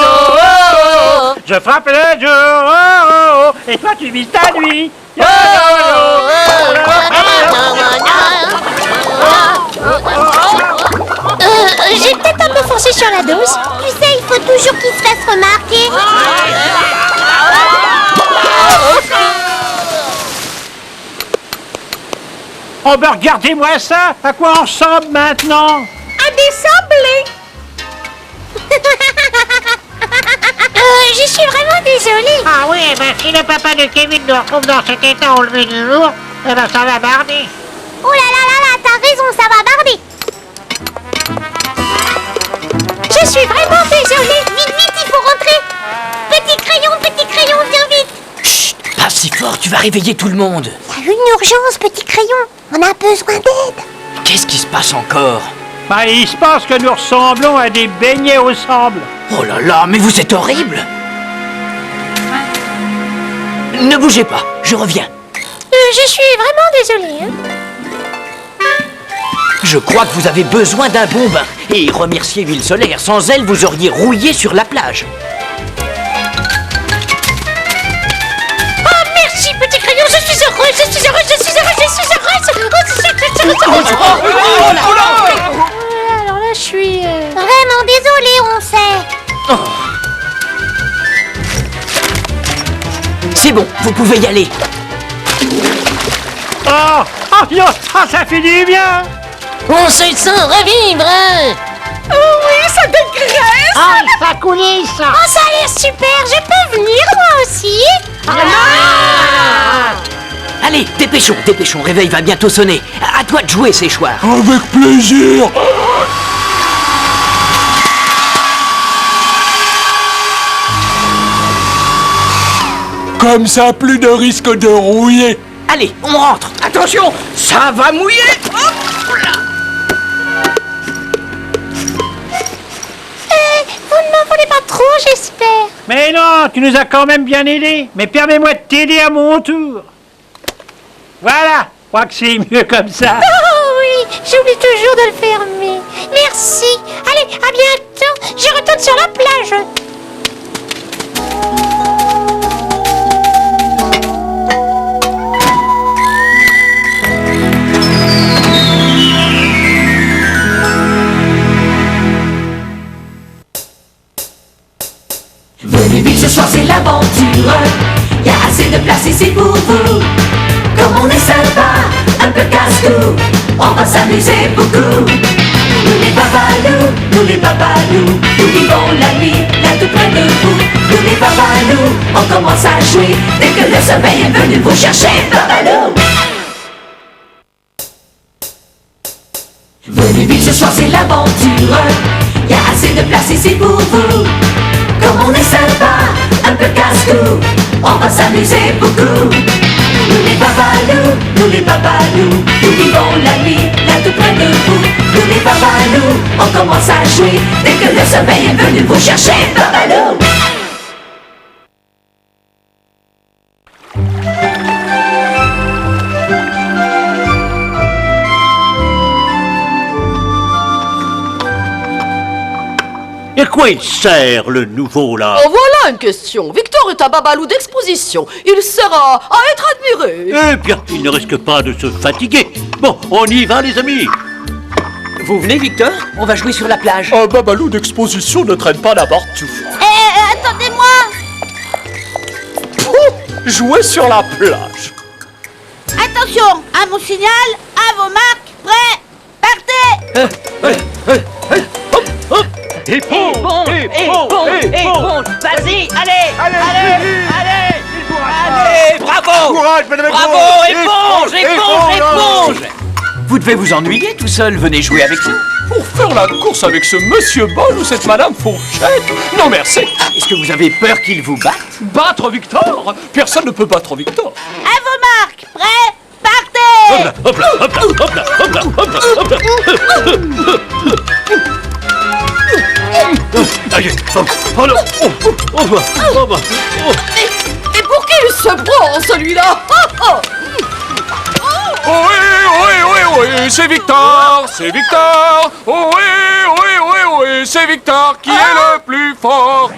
Je frappe le jour, oh, oh, oh, et toi tu vises ta nuit. Yo, J'ai peut-être un peu forcé sur la dose. Tu sais, il faut toujours qu'il se fasse remarquer. Oh ben regardez-moi ça, à quoi on ressemble maintenant? À des sablés. Je suis vraiment désolée. Ah oui, eh ben si le papa de Kevin nous retrouve dans cet état au lever du jour, eh ben ça va barder. Oh là là là là, t'as raison, ça va barder. Je suis vraiment désolée. Vite, vite, il faut rentrer. Petit crayon, viens vite. Chut, pas si fort, tu vas réveiller tout le monde. Il y a une urgence, petit crayon. On a besoin d'aide. Qu'est-ce qui se passe encore? Bah il se passe que nous ressemblons à des beignets au sable. Oh là là, mais vous êtes horrible! Ne bougez pas, je reviens. Je suis vraiment désolée. Je crois que vous avez besoin d'un bon bain. Et remerciez l'huile solaire, sans elle, vous auriez rouillé sur la plage. Oh, merci, petit crayon. Je suis heureuse. Alors là, je suis... Vraiment désolée, on sait. Oh. C'est bon, vous pouvez y aller. Ça fait du bien. On se sent revivre. Oh oui, ça dégraisse. Ah, ça coulisse. Oh, ça a l'air super. Je peux venir, moi aussi. Allez, dépêchons, réveil va bientôt sonner. À toi de jouer, Séchoir. Avec plaisir. Comme ça, plus de risque de rouiller. Allez, on rentre. Attention, ça va mouiller. Vous ne m'en voulez pas trop, j'espère. Mais non, tu nous as quand même bien aidés. Mais permets-moi de t'aider à mon tour. Voilà, je crois que c'est mieux comme ça. Oh oui, j'oublie toujours de le fermer. Merci. Allez, à bientôt. Je retourne sur la plage. Venez vite, ce soir c'est l'aventure. Y a assez de place ici pour vous. Comme on est sympa, un peu casse-cou, on va s'amuser beaucoup. Nous les babalous, nous vivons la nuit là tout près de vous. Nous les babalous, on commence à jouer dès que le sommeil est venu vous chercher, babalou. Venez vite, ce soir c'est l'aventure. Y a assez de place ici pour vous. Comme on est sympa, un peu casse-cou, on va s'amuser beaucoup. Nous les babalous, nous vivons la nuit là tout près de vous. Nous les babalous, on commence à jouer dès que le sommeil est venu vous chercher, babalou. Et quoi il sert, le nouveau, là? Oh, voilà une question. Victor est un babalou d'exposition. Il sert à être admiré. Eh bien, il ne risque pas de se fatiguer. Bon, on y va, les amis. Vous venez, Victor? On va jouer sur la plage. Un babalou d'exposition ne traîne pas n'importe où. Attendez-moi. Jouer sur la plage. Attention, à mon signal, à vos marques, prêts, partez. Éponge, vas-y, allez, bravo. Courage, madame. Bravo, éponge. Vous devez vous ennuyer tout seul, venez jouer avec nous. pour faire la course avec ce monsieur Bol ou cette madame Fourchette. Non merci. Est-ce que vous avez peur qu'il vous batte? Battre Victor? Personne ne peut battre Victor. À vos marques, prêts, partez! Hop là, hop là, hop là, hop là, hop là, hop là, Allez, oh non, Et pour qui il se prend, celui-là? Oui, c'est Victor, c'est Victor. Oui, c'est Victor qui est le plus fort.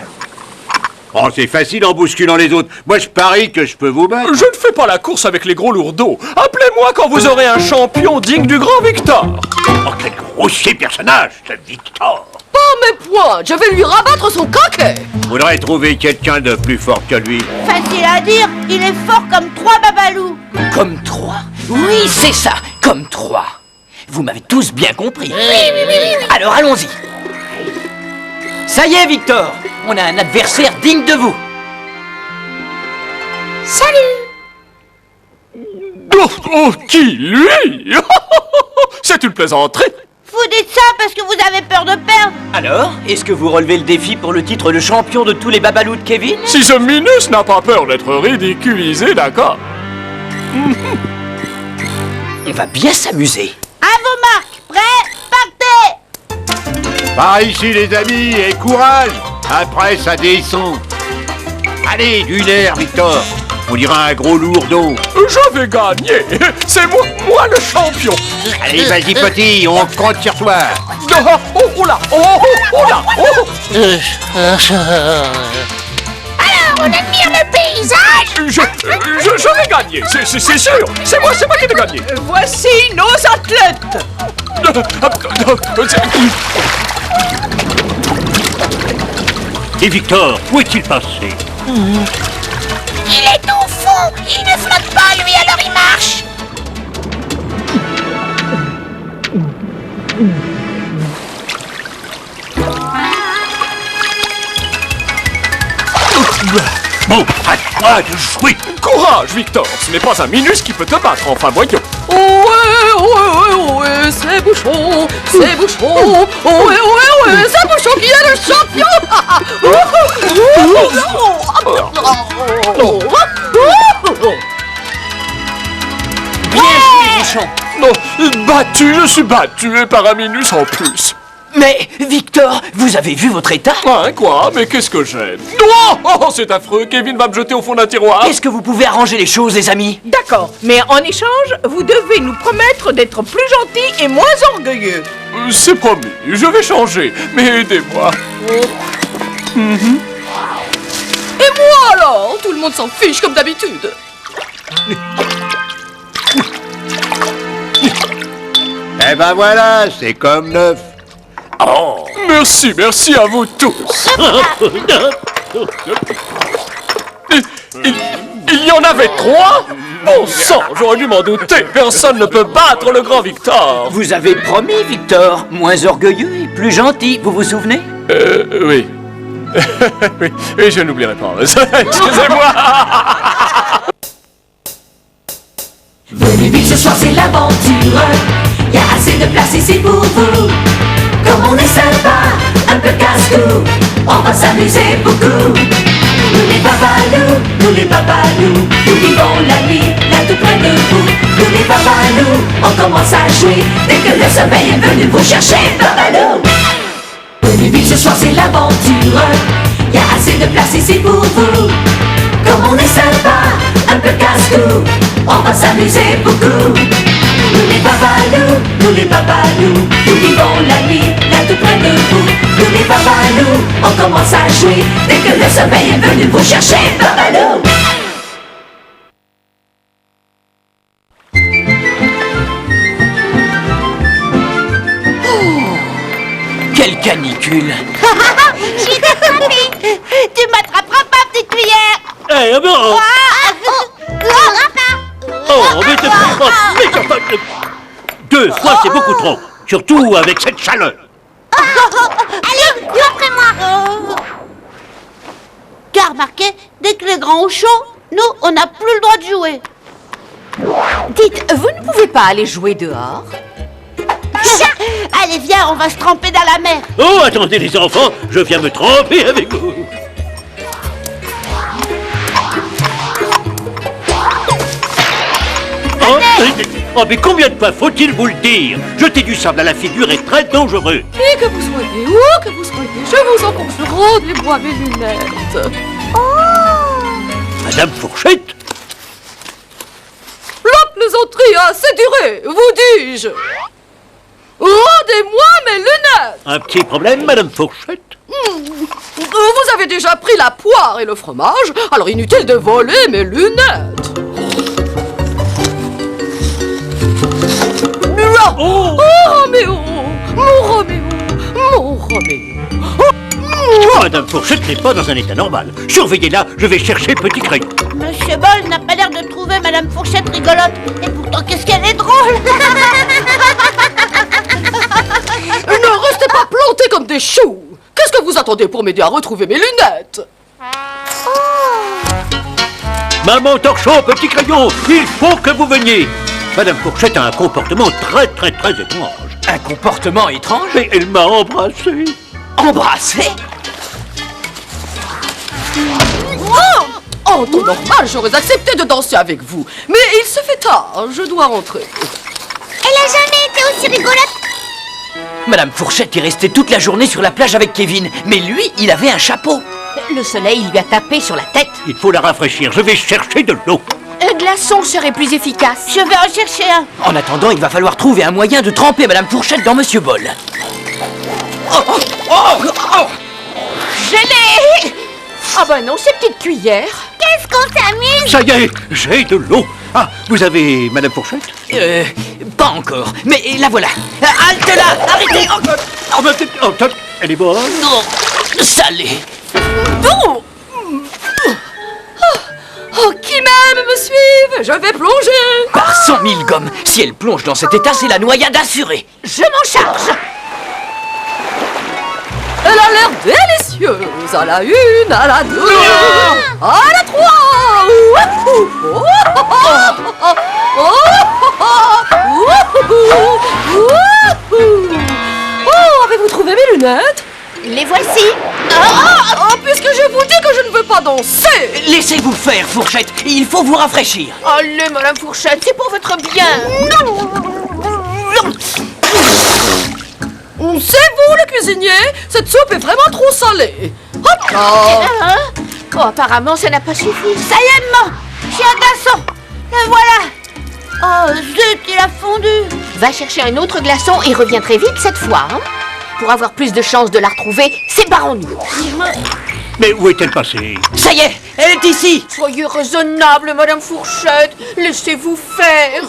Oh, c'est facile en bousculant les autres. Moi, je parie que je peux vous battre. Je ne fais pas la course avec les gros lourdeaux. Appelez-moi quand vous aurez un champion digne du grand Victor. Oh, quel grossier personnage, ce Victor. Pas mes points, je vais lui rabattre son coquet. Faudrait trouver quelqu'un de plus fort que lui. Facile à dire, il est fort comme 3 babalous. Comme 3? Oui, c'est ça, comme 3. Vous m'avez tous bien compris. Oui. Alors allons-y. Ça y est, Victor, on a un adversaire digne de vous. Salut. Oh, qui, lui? C'est une plaisanterie. Vous dites ça parce que vous avez peur de perdre. Alors, est-ce que vous relevez le défi pour le titre de champion de tous les babalous de Kevin? Si ce Minus n'a pas peur d'être ridiculisé, d'accord. On va bien s'amuser. À vos marques, prêts, partez! Par ici, les amis, et courage. Après, ça descend. Allez, d'une air, Victor. On dirait un gros lourdeau. Je vais gagner. C'est moi le champion. Allez, vas-y, petit, on compte sur toi. Oh là, oh là, oh. Alors, on admire le paysage. Je vais gagner, c'est sûr. C'est moi qui vais gagner. Voici nos athlètes. Et Victor, où est-il passé? Il est au fond. Il ne flotte pas, lui, alors il marche. Bon, à toi de jouer. Courage, Victor. Ce n'est pas un Minus qui peut te battre, enfin voyons. Ouais, c'est Bouchon, c'est Bouchon. Ouais, c'est Bouchon qui est le champion. Bien joué, Bouchon. Non, battu, je suis battu et par un Minus en plus. Mais, Victor, vous avez vu votre état? Hein, quoi? Mais qu'est-ce que j'aime? Non! Oh, c'est affreux, Kevin va me jeter au fond d'un tiroir. Est-ce que vous pouvez arranger les choses, les amis? D'accord, mais en échange, vous devez nous promettre d'être plus gentils et moins orgueilleux. C'est promis, je vais changer, mais aidez-moi. Et moi alors? Tout le monde s'en fiche comme d'habitude. Eh ben voilà, c'est comme neuf. Oh. Merci à vous tous. Il y en avait 3? Bon sang, j'aurais dû m'en douter. Personne ne peut battre le grand Victor. Vous avez promis, Victor, moins orgueilleux et plus gentil, vous vous souvenez? Oui. Oui, je n'oublierai pas. Excusez-moi. Venez vite ce soir, c'est l'aventure. Y a assez de place ici pour vous. Comme on est sympa, un peu casse-cou, on va s'amuser beaucoup. Nous les babalous, nous vivons la vie là tout près de vous. Nous les babalous, on commence à jouer dès que le sommeil est venu vous chercher, babalou. Venez vite ce soir, c'est l'aventure. Y a assez de place ici pour vous. Comme on est sympa, un peu casse-cou, on va s'amuser beaucoup. Nous les babalous, nous vivons la vie là tout près de vous. Nous les babalous, on commence à jouer dès que le sommeil est venu vous chercher, babalou. Quelle canicule! Je suis attrapée. Tu m'attraperas pas, petite cuillère. Eh ben... Oh, mais t'es pas... Mais 2 fois, c'est beaucoup trop. Surtout avec cette chaleur. Allez, montrez-moi. Car remarquez, dès que les grands ont chaud, nous, on n'a plus le droit de jouer. Dites, vous ne pouvez pas aller jouer dehors? Allez, viens, on va se tremper dans la mer. Oh, attendez les enfants, je viens me tremper avec vous. Mais combien de fois faut-il vous le dire? Jeter du sable à la figure est très dangereux. Et que vous soyez, où que vous soyez, je vous en conjure, rendez-moi mes lunettes. Madame Fourchette? La plaisanterie a assez duré, vous dis-je. Rendez-moi mes lunettes. Un petit problème, Madame Fourchette? Vous avez déjà pris la poire et le fromage, alors inutile de voler mes lunettes. Oh, Roméo, mon Roméo, mon Roméo. Madame Fourchette n'est pas dans un état normal. Surveillez-la, je vais chercher Petit Crayon. Monsieur Bol n'a pas l'air de trouver Madame Fourchette rigolote. Et pourtant, qu'est-ce qu'elle est drôle. Ne restez pas plantés comme des choux. Qu'est-ce que vous attendez pour m'aider à retrouver mes lunettes? Maman Torchon, Petit Crayon, il faut que vous veniez. Madame Fourchette a un comportement très étrange. Un comportement étrange? Mais elle m'a embrassé. Embrassé? En temps normal, j'aurais accepté de danser avec vous. Mais il se fait tard, je dois rentrer. Elle a jamais été aussi rigolote. Madame Fourchette est restée toute la journée sur la plage avec Kevin. Mais lui, il avait un chapeau. Le soleil lui a tapé sur la tête. Il faut la rafraîchir, je vais chercher de l'eau. Un glaçon serait plus efficace. Je vais en chercher un. En attendant, il va falloir trouver un moyen de tremper Madame Fourchette dans Monsieur Bol. Je l'ai. Ah bah non, ces petites cuillères. Qu'est-ce qu'on s'amuse. Ça y est, j'ai de l'eau. Ah, vous avez Madame Fourchette? Pas encore. Mais la voilà. Halte là. Arrêtez. Elle est bonne? Non, salée. Non. Oh, qui m'aime me suive, je vais plonger. Par 100 000 gommes. Si elle plonge dans cet état, c'est la noyade assurée. Je m'en charge. Elle a l'air délicieuse. À la une, à la deux, à la trois. Oh, avez-vous trouvé mes lunettes? Les voici. Puisque je vous dis que je ne veux pas danser. Laissez-vous faire, Fourchette. Il faut vous rafraîchir. Allez, Madame Fourchette, c'est pour votre bien. C'est vous le cuisinier? Cette soupe est vraiment trop salée. Hop là. Oh, apparemment, ça n'a pas suffi. Ça y est, maman. J'ai un glaçon. Le voilà. Oh, zut, il a fondu. Va chercher un autre glaçon et reviens très vite cette fois. Hein. Pour avoir plus de chances de la retrouver, séparons-nous. Mais où est-elle passée? Ça y est, elle est ici. Soyez raisonnable, Madame Fourchette. Laissez-vous faire.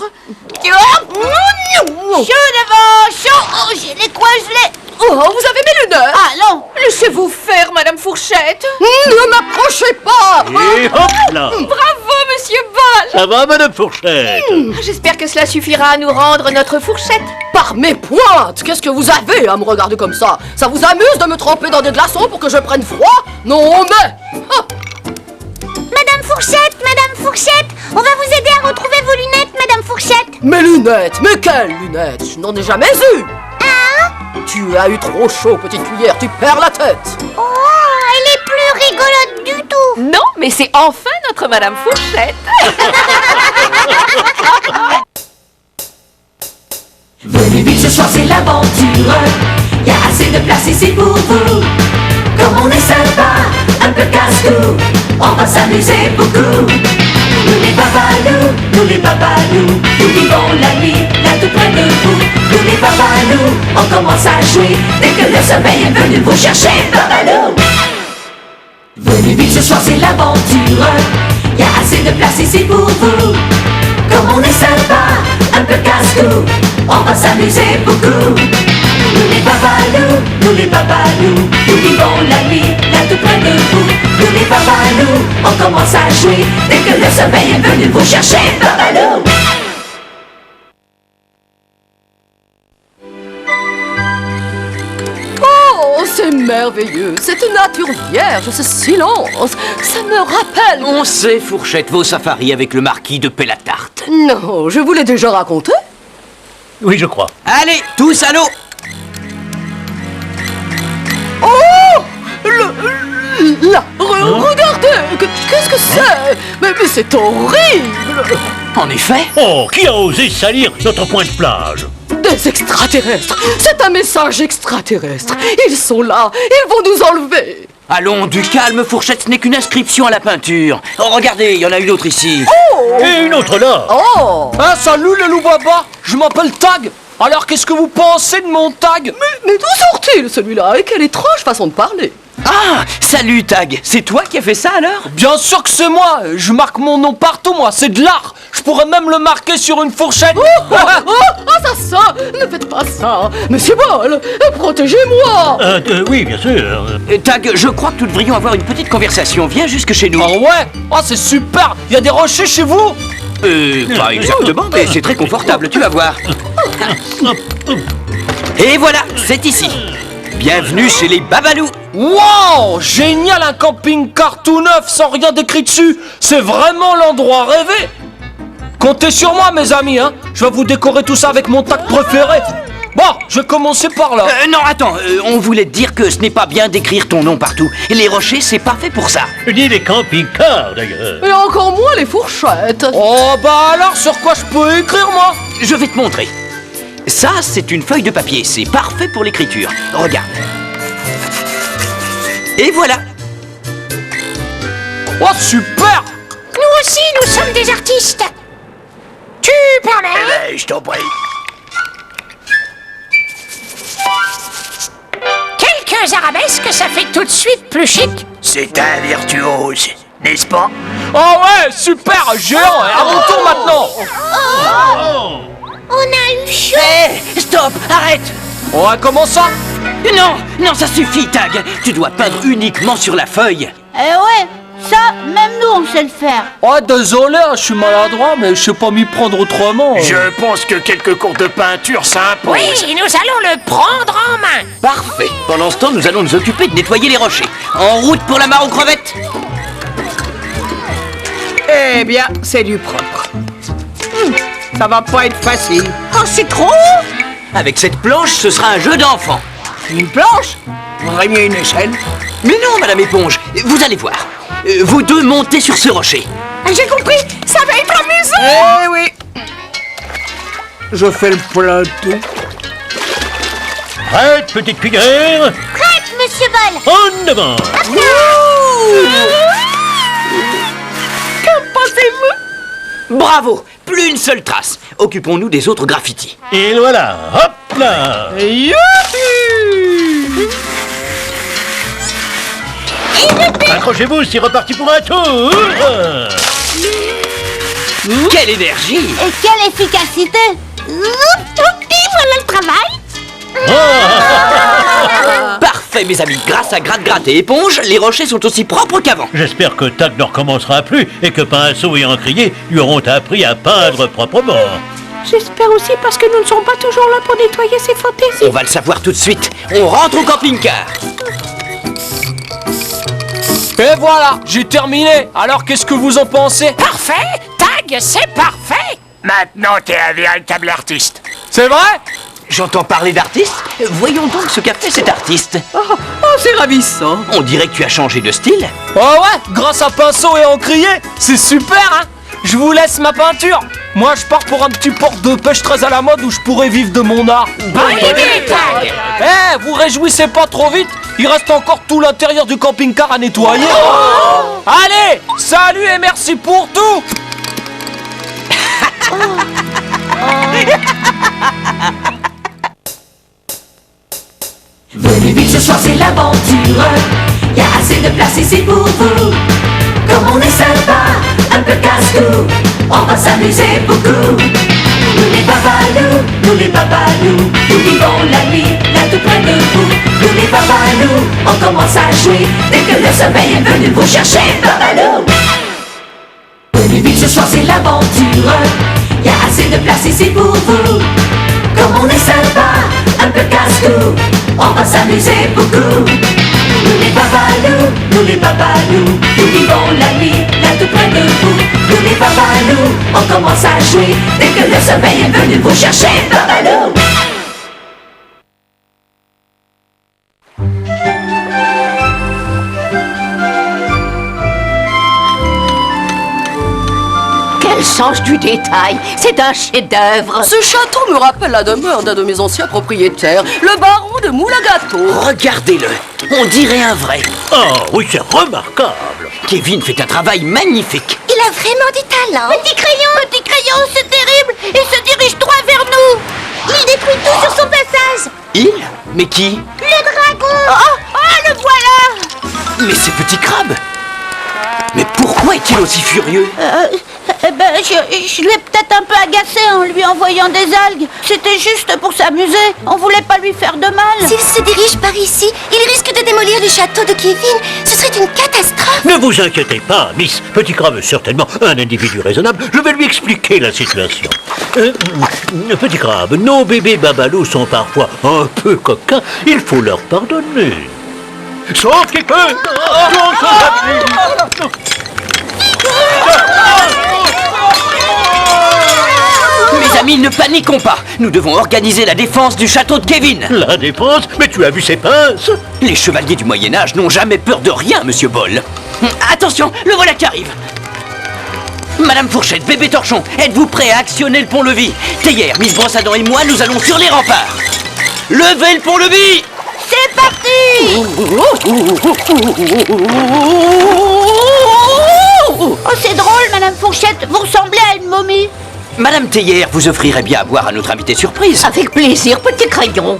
Chaud devant, chaud. Oh, j'ai les coins gelés. Oh, vous avez mes lunettes. Ah non. Laissez-vous faire, Madame Fourchette. Ne m'approchez pas. Et hop là. Bravo, Monsieur Bol. Ça va, Madame Fourchette? J'espère que cela suffira à nous rendre notre fourchette. Par mes pointes, qu'est-ce que vous avez à me regarder comme ça? Ça vous amuse de me tremper dans des glaçons pour que je prenne froid? Non mais... Madame Fourchette, on va vous aider à retrouver vos lunettes, Madame Fourchette. Mes lunettes? Mais quelles lunettes? Je n'en ai jamais eu. Tu as eu trop chaud, petite cuillère, tu perds la tête. Oh, elle est plus rigolote du tout. Non, mais c'est enfin notre Madame Fourchette. Venez vite ce soir, c'est l'aventure. Y a assez de place ici pour vous. Comme on est sympa, un peu casse-cou, on va s'amuser beaucoup. Nous les babalous, nous vivons la nuit là tout près de vous. Nous les babalous, on commence à jouer dès que le sommeil est venu vous chercher, babalou. Venez vite ce soir, c'est l'aventure. Y a assez de place ici pour vous. Comme on est sympa, un peu casse-cou, on va s'amuser beaucoup. Nous les babalous, nous vivons la nuit là tout près de vous. Nous les babalous, on commence à jouer dès que le sommeil est venu vous chercher, babalou. Oh, c'est merveilleux. Cette nature vierge, ce silence, ça me rappelle... On sait, Fourchette, vos safaris avec le marquis de Pellatarte. Non, je vous l'ai déjà raconté. Oui, je crois. Allez, tous à l'eau. c'est horrible! En effet. Oh, qui a osé salir notre point de plage? Des extraterrestres! C'est un message extraterrestre! Ils sont là! Ils vont nous enlever! Allons, du calme, Fourchette, ce n'est qu'une inscription à la peinture. Oh, regardez, il y en a une autre ici. Oh! Et une autre là. Oh! Ah, salut les loups-baba! Je m'appelle Tag! Alors qu'est-ce que vous pensez de mon tag? Mais d'où sort-il celui-là? Et quelle étrange façon de parler! Ah, salut Tag. C'est toi qui as fait ça alors? Bien sûr que c'est moi! Je marque mon nom partout, moi, c'est de l'art! Je pourrais même le marquer sur une fourchette! Ça! Ne faites pas ça! Monsieur Ball, protégez-moi! Oui, bien sûr. Tag, je crois que nous devrions avoir une petite conversation. Viens jusque chez nous. Oh ouais! Oh, c'est super! Il y a des rochers chez vous? Pas exactement, mais c'est très confortable, tu vas voir. Et voilà, c'est ici. Bienvenue chez les Babalous. Wow! Génial, un camping-car tout neuf sans rien d'écrit dessus! C'est vraiment l'endroit rêvé! Comptez sur moi, mes amis, hein! Je vais vous décorer tout ça avec mon tac préféré! Bon, je vais commencer par là. Non, attends, on voulait te dire que ce n'est pas bien d'écrire ton nom partout. Les rochers, c'est parfait pour ça. Ni les camping-cars, d'ailleurs. Et encore moins les fourchettes! Oh, bah alors, sur quoi je peux écrire, moi? Je vais te montrer. Ça, c'est une feuille de papier. C'est parfait pour l'écriture. Regarde. Et voilà. Oh, super! Nous aussi, nous sommes des artistes. Tu permets? Je t'en prie. Quelques arabesques, ça fait tout de suite plus chic. C'est un virtuose, n'est-ce pas? Oh ouais, super, géant! Et à mon tour maintenant! On a eu chaud. Hé, stop, arrête. Ouais, comment ça? Non, ça suffit, Tag. Tu dois peindre uniquement sur la feuille. Ouais, ça, même nous, on sait le faire. Oh, désolé, je suis maladroit, mais je sais pas m'y prendre autrement. Je pense que quelques cours de peinture s'imposent. Oui, nous allons le prendre en main. Parfait. Pendant ce temps, nous allons nous occuper de nettoyer les rochers. En route pour la mare aux crevettes. Eh bien, c'est du propre. Ça va pas être facile. Oh, c'est trop. Avec cette planche, ce sera un jeu d'enfant. Une planche? On aurait mis une échelle. Mais non, Madame Éponge, vous allez voir. Vous deux montez sur ce rocher. J'ai compris, ça va être amusant. Eh oui. Je fais le plateau. Prête, petite cuillère. Prête, monsieur Ball. En avant. Qu'en pensez-vous? Bravo. Plus une seule trace. Occupons-nous des autres graffitis. Et voilà, hop là. Accrochez-vous, c'est reparti pour un tour. Quelle énergie. Et quelle efficacité. Voilà le travail. Parfait, mes amis. Grâce à Gratte-Gratte et Éponge, les rochers sont aussi propres qu'avant. J'espère que Tac ne recommencera plus et que Pinceau et Encrier lui auront appris à peindre proprement. J'espère aussi parce que nous ne sommes pas toujours là pour nettoyer ces fantaisies. On va le savoir tout de suite. On rentre au camping-car. Et voilà, j'ai terminé. Alors, qu'est-ce que vous en pensez? Parfait, Tag, c'est parfait. Maintenant, t'es un véritable artiste. C'est vrai? J'entends parler d'artiste. Voyons donc ce qu'a fait cet artiste. Oh, c'est ravissant! On dirait que tu as changé de style. Oh ouais, grâce à Pinceau et Encrier, c'est super, hein? Je vous laisse ma peinture. Moi, je pars pour un petit port de pêche très à la mode où je pourrais vivre de mon art. Bonne idée, Tag. Eh, vous réjouissez pas trop vite. Il reste encore tout l'intérieur du camping-car à nettoyer. Allez, salut et merci pour tout. Venez vite, ce soir c'est l'aventure. Y a assez de place ici pour vous. Comme on est sympa, un peu casse-cou, on va s'amuser beaucoup. Nous les babalous, nous vivons la nuit, là tout près de vous. Nous les babalous, on commence à jouer dès que le sommeil est venu vous chercher, babalou. Venez vite, ce soir c'est l'aventure. Y a assez de place ici pour vous. Comme on est sympa, un peu casse-cou, on va s'amuser beaucoup. Nous les babalous, nous vivons la nuit, là tout près de vous. Nous les babalous, on commence à jouer dès que le sommeil est venu vous chercher, babalou. sens du détail. C'est un chef-d'œuvre. Ce château me rappelle la demeure d'un de mes anciens propriétaires, le baron de Moulagato. Regardez-le, on dirait un vrai. Oh, oui, c'est remarquable. Kevin fait un travail magnifique. Il a vraiment du talent. Petit crayon, c'est terrible. Il se dirige droit vers nous. Il détruit tout sur son passage. Il? Mais qui? Le dragon. Oh, le voilà. Mais c'est Petit Crabe. Mais pourquoi est-il aussi furieux? Je l'ai peut-être un peu agacé en lui envoyant des algues. C'était juste pour s'amuser. On voulait pas lui faire de mal. S'il se dirige par ici, il risque de démolir le château de Kevin. Ce serait une catastrophe. Ne vous inquiétez pas, Miss. Petit Crabe est certainement un individu raisonnable. Je vais lui expliquer la situation. Petit Crabe, nos bébés Babalou sont parfois un peu coquins. Il faut leur pardonner. Sauf qu'il peut... Mes amis, ne paniquons pas. Nous devons organiser la défense du château de Kevin. La défense? Mais tu as vu ses pinces? Les chevaliers du Moyen-Âge n'ont jamais peur de rien, Monsieur Boll. Attention, le voilà qui arrive. Madame Fourchette, bébé Torchon, êtes-vous prêts à actionner le pont-levis? Théière, Miss Brossadon et moi, nous allons sur les remparts. Levez le pont-levis! C'est parti. Oh, c'est drôle, Madame Fourchette. Vous ressemblez à une momie. Madame Théière, vous offrirez bien à boire à notre invité surprise. Avec plaisir, Petit Crayon.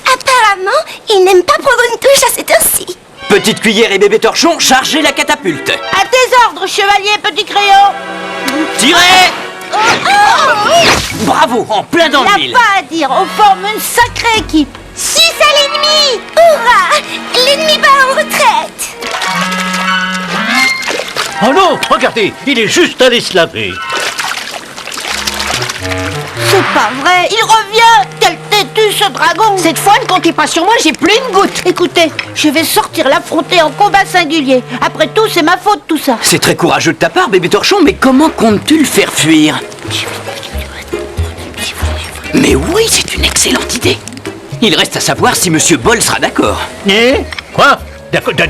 Apparemment, il n'aime pas prendre une douche à cette heure-ci. Petite cuillère et bébé Torchon, chargez la catapulte. À tes ordres, chevalier Petit Crayon. Tirez! Bravo, en plein dans le mille. Il n'y a pas à dire, on forme une sacrée équipe. 6 à l'ennemi. Hurrah! L'ennemi va en retraite. Oh non, regardez, il est juste allé se laver. C'est pas vrai, il revient. Quel têtu ce dragon. Cette fois, ne comptez pas sur moi, j'ai plus une goutte. Écoutez, je vais sortir l'affronter en combat singulier. Après tout, c'est ma faute tout ça. C'est très courageux de ta part, bébé Torchon, mais comment comptes-tu le faire fuir? Mais oui, c'est une excellente idée. Il reste à savoir si Monsieur Boll sera d'accord. Quoi?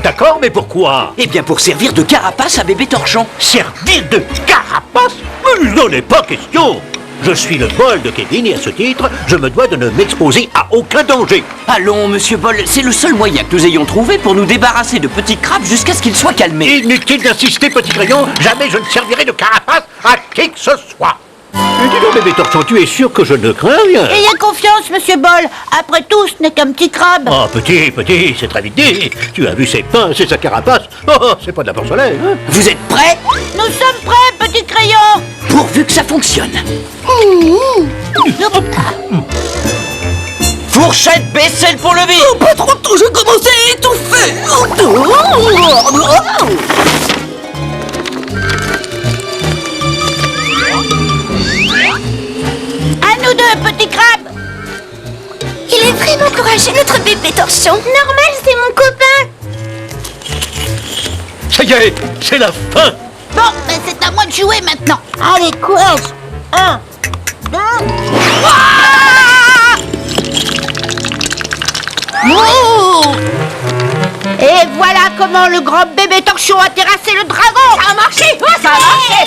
D'accord, mais pourquoi? Eh bien, pour servir de carapace à bébé Torchon. Servir de carapace? Mais il n'en est pas question. Je suis le Boll de Kevin et à ce titre, je me dois de ne m'exposer à aucun danger. Allons, Monsieur Boll, c'est le seul moyen que nous ayons trouvé pour nous débarrasser de Petit Crabe jusqu'à ce qu'il soit calmé. Inutile d'insister, Petit Crayon, jamais je ne servirai de carapace à qui que ce soit. Dis donc, bébé Torchon, tu es sûr que je ne crains rien? Ayez confiance, Monsieur Boll. Après tout, ce n'est qu'un petit crabe. Oh, petit, c'est très vite dit. Tu as vu ses pinces et sa carapace? Oh, c'est pas de la porcelaine, hein? Vous êtes prêts? Nous sommes prêts, Petit Crayon. Pourvu que ça fonctionne. Fourchette, baissez le pont-levis. Oh, pas trop tôt, je commence à étouffer. À nous deux, Petit Crabe. Il est vraiment courageux, notre bébé Torchon. Normal, c'est mon copain. Ça y est, c'est la fin. Bon, ben c'est à moi de jouer maintenant. Allez, courage. 1, 2... Et voilà comment le grand bébé Torchon a terrassé le dragon. Ça a marché. Ça a marché.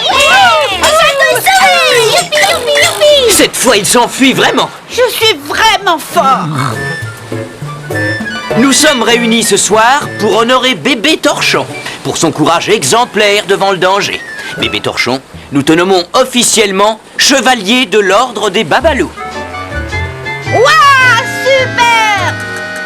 Youpi, youpi, youpi. Cette fois, il s'enfuit vraiment. Je suis vraiment fort. Nous sommes réunis ce soir pour honorer bébé Torchon, pour son courage exemplaire devant le danger. Bébé Torchon, nous te nommons officiellement chevalier de l'ordre des Babalous. Waouh, super.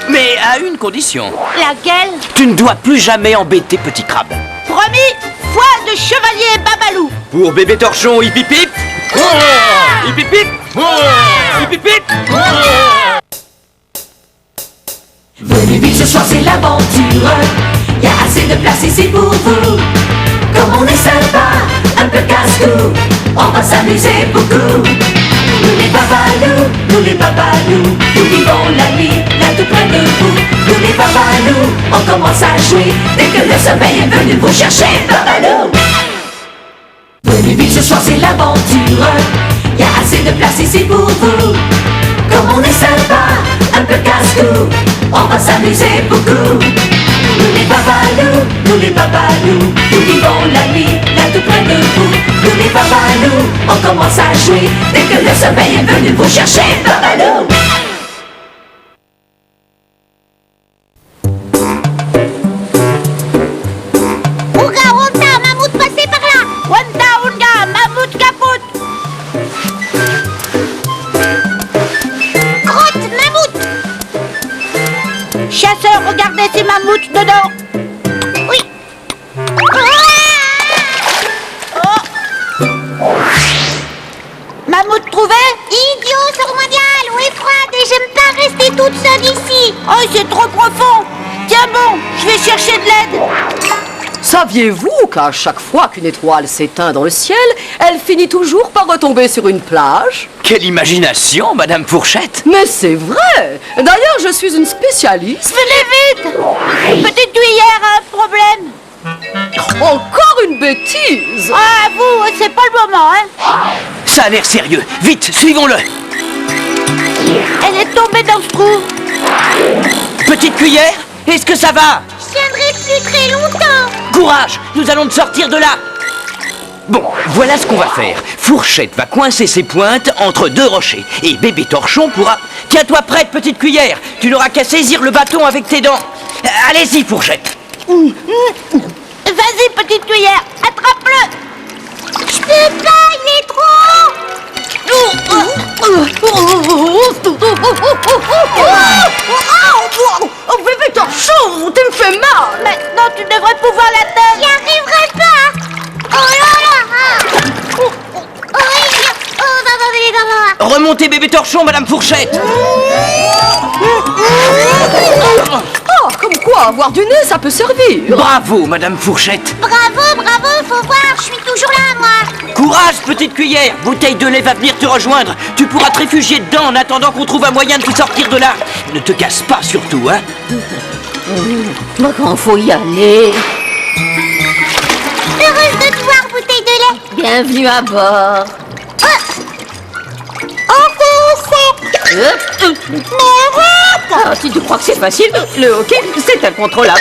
Mais à une condition. Laquelle? Tu ne dois plus jamais embêter Petit Crabe. Promis, foi de chevalier Babalou. Pour bébé Torchon, hip hip hip. Hip hip hip. Hip hip hip. Venez vite, ce soir c'est l'aventure. Y a assez de place ici pour vous. Comme on est sympa, un peu casse-cou, on va s'amuser beaucoup. Nous les Babalous, nous vivons la vie là tout près de vous. Nous les Babalous, on commence à jouer dès que le sommeil est venu vous chercher, Babalou. Venez vite, ce soir c'est l'aventure. Y a assez de place ici pour vous. Comme on est sympa, un peu casse-cou, on va s'amuser beaucoup. Nous nous les babalous, nous vivons la nuit, là tout près de vous. Nous les babalous, on commence à jouer, dès que le sommeil est venu vous chercher, babalou. Ouga, Wanda, mammouth passez par là. Wanda, Ouga, mammouth capote. Crotte, mammouth. Chasseur, regardez ces mammouths dedans. Oui. Mammouth trouvé? Idiot, sors mondial, l'eau est froide et j'aime pas rester toute seule ici. Oh, c'est trop profond. Tiens bon, je vais chercher de l'aide. Saviez-vous qu'à chaque fois qu'une étoile s'éteint dans le ciel, elle finit toujours par retomber sur une plage? Quelle imagination, Madame Fourchette! Mais c'est vrai! D'ailleurs, je suis une spécialiste. Venez vite! Petite cuillère a un problème. Encore une bêtise! Ah, vous, c'est pas le moment, hein? Ça a l'air sérieux. Vite, suivons-le. Elle est tombée dans ce trou. Petite cuillère, est-ce que ça va? Je tiendrai plus très longtemps. Courage, nous allons te sortir de là. Bon, voilà ce qu'on va faire. Fourchette va coincer ses pointes entre deux rochers. Et bébé torchon pourra... Tiens-toi prête, petite cuillère. Tu n'auras qu'à saisir le bâton avec tes dents. Allez-y, Fourchette. Vas-y, petite cuillère, attrape-le. Je peux pas, il est trop. Oh, bébé torchon, tu me fais mal! Maintenant, tu devrais pouvoir l'atteindre. J'y arriverai pas. Oh là là. Remontez, bébé torchon, Madame Fourchette. Oh, comme quoi, avoir du nez, ça peut servir. Bravo, Madame Fourchette. Bravo, bravo, faut voir, je suis toujours là, moi. Courage, petite cuillère. Bouteille de lait va venir te rejoindre. Tu pourras te réfugier dedans en attendant qu'on trouve un moyen de te sortir de là. Ne te casse pas, surtout, hein. Quand faut y aller. Heureuse de te voir, bouteille de lait. Bienvenue à bord. Mais arrête! Si tu crois que c'est facile, le hockey, c'est incontrôlable.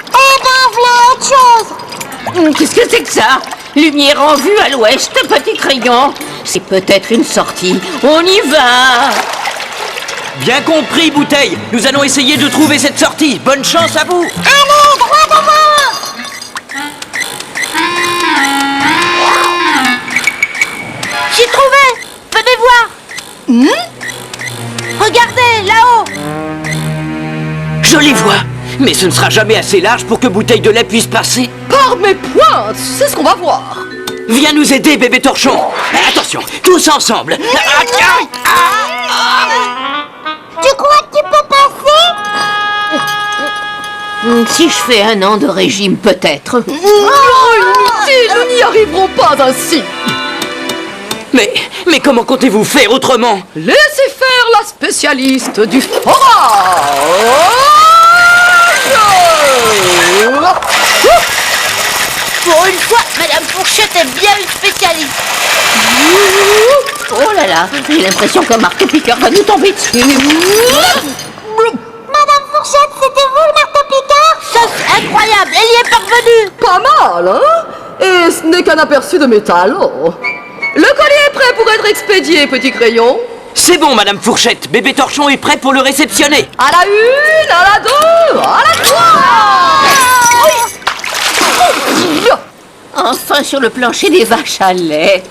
Eh ben, voilà autre chose. Qu'est-ce que c'est que ça? Lumière en vue à l'ouest, petit crayon. C'est peut-être une sortie. On y va! Bien compris, Bouteille. Nous allons essayer de trouver cette sortie. Bonne chance à vous. Allez, droit devant. J'ai trouvé. Venez voir. Regardez, là-haut. Je les vois. Mais ce ne sera jamais assez large pour que Bouteille de lait puisse passer. Par mes pointes, c'est ce qu'on va voir. Viens nous aider, bébé torchon. Attention, tous ensemble. Tu crois que tu peux passer? Si je fais 1 an de régime, peut-être. Inutile, nous n'y arriverons pas ainsi. Mais comment comptez-vous faire autrement? Laissez faire la spécialiste du forage. Pour une fois, Madame Fourchette est bien une spécialiste. Oh là là, j'ai l'impression qu'un marteau-piqueur va nous tomber dessus. Madame Fourchette, c'était vous le marteau-piqueur? Ça, c'est incroyable, elle y est parvenue. Pas mal, hein? Et ce n'est qu'un aperçu de mes talents. Le collier est prêt pour être expédié, petit crayon. C'est bon, Madame Fourchette. Bébé torchon est prêt pour le réceptionner. À la 1, à la 2, à la 3. Enfin sur le plancher des vaches à lait.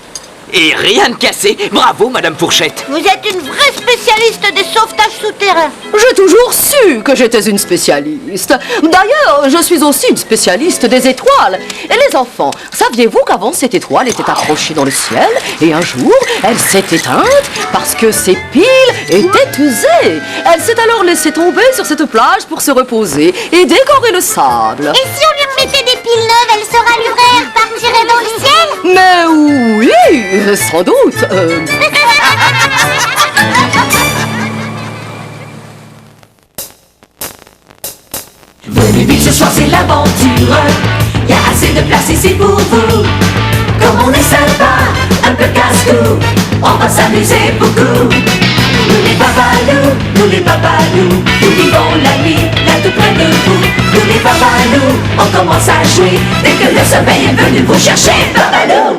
Et rien de cassé. Bravo, Madame Fourchette. Vous êtes une vraie spécialiste des sauvetages souterrains. J'ai toujours su que j'étais une spécialiste. D'ailleurs, je suis aussi une spécialiste des étoiles. Et les enfants, saviez-vous qu'avant cette étoile était accrochée dans le ciel et un jour, elle s'est éteinte parce que ses piles étaient usées. Elle s'est alors laissée tomber sur cette plage pour se reposer et décorer le sable. Et si on lui remettait des piles neuves, elle se rallumerait et repartirait dans le ciel? Mais oui, sans doute. Venez vite, ce soir c'est l'aventure. Y a assez de place ici pour vous. Comme on est sympa, un peu casse-cou, on va s'amuser beaucoup. Nous les babalous, nous vivons la nuit, la tout près de vous. Nous les Babalous, on commence à jouer. Dès que le sommeil est venu, vous cherchez Babalou.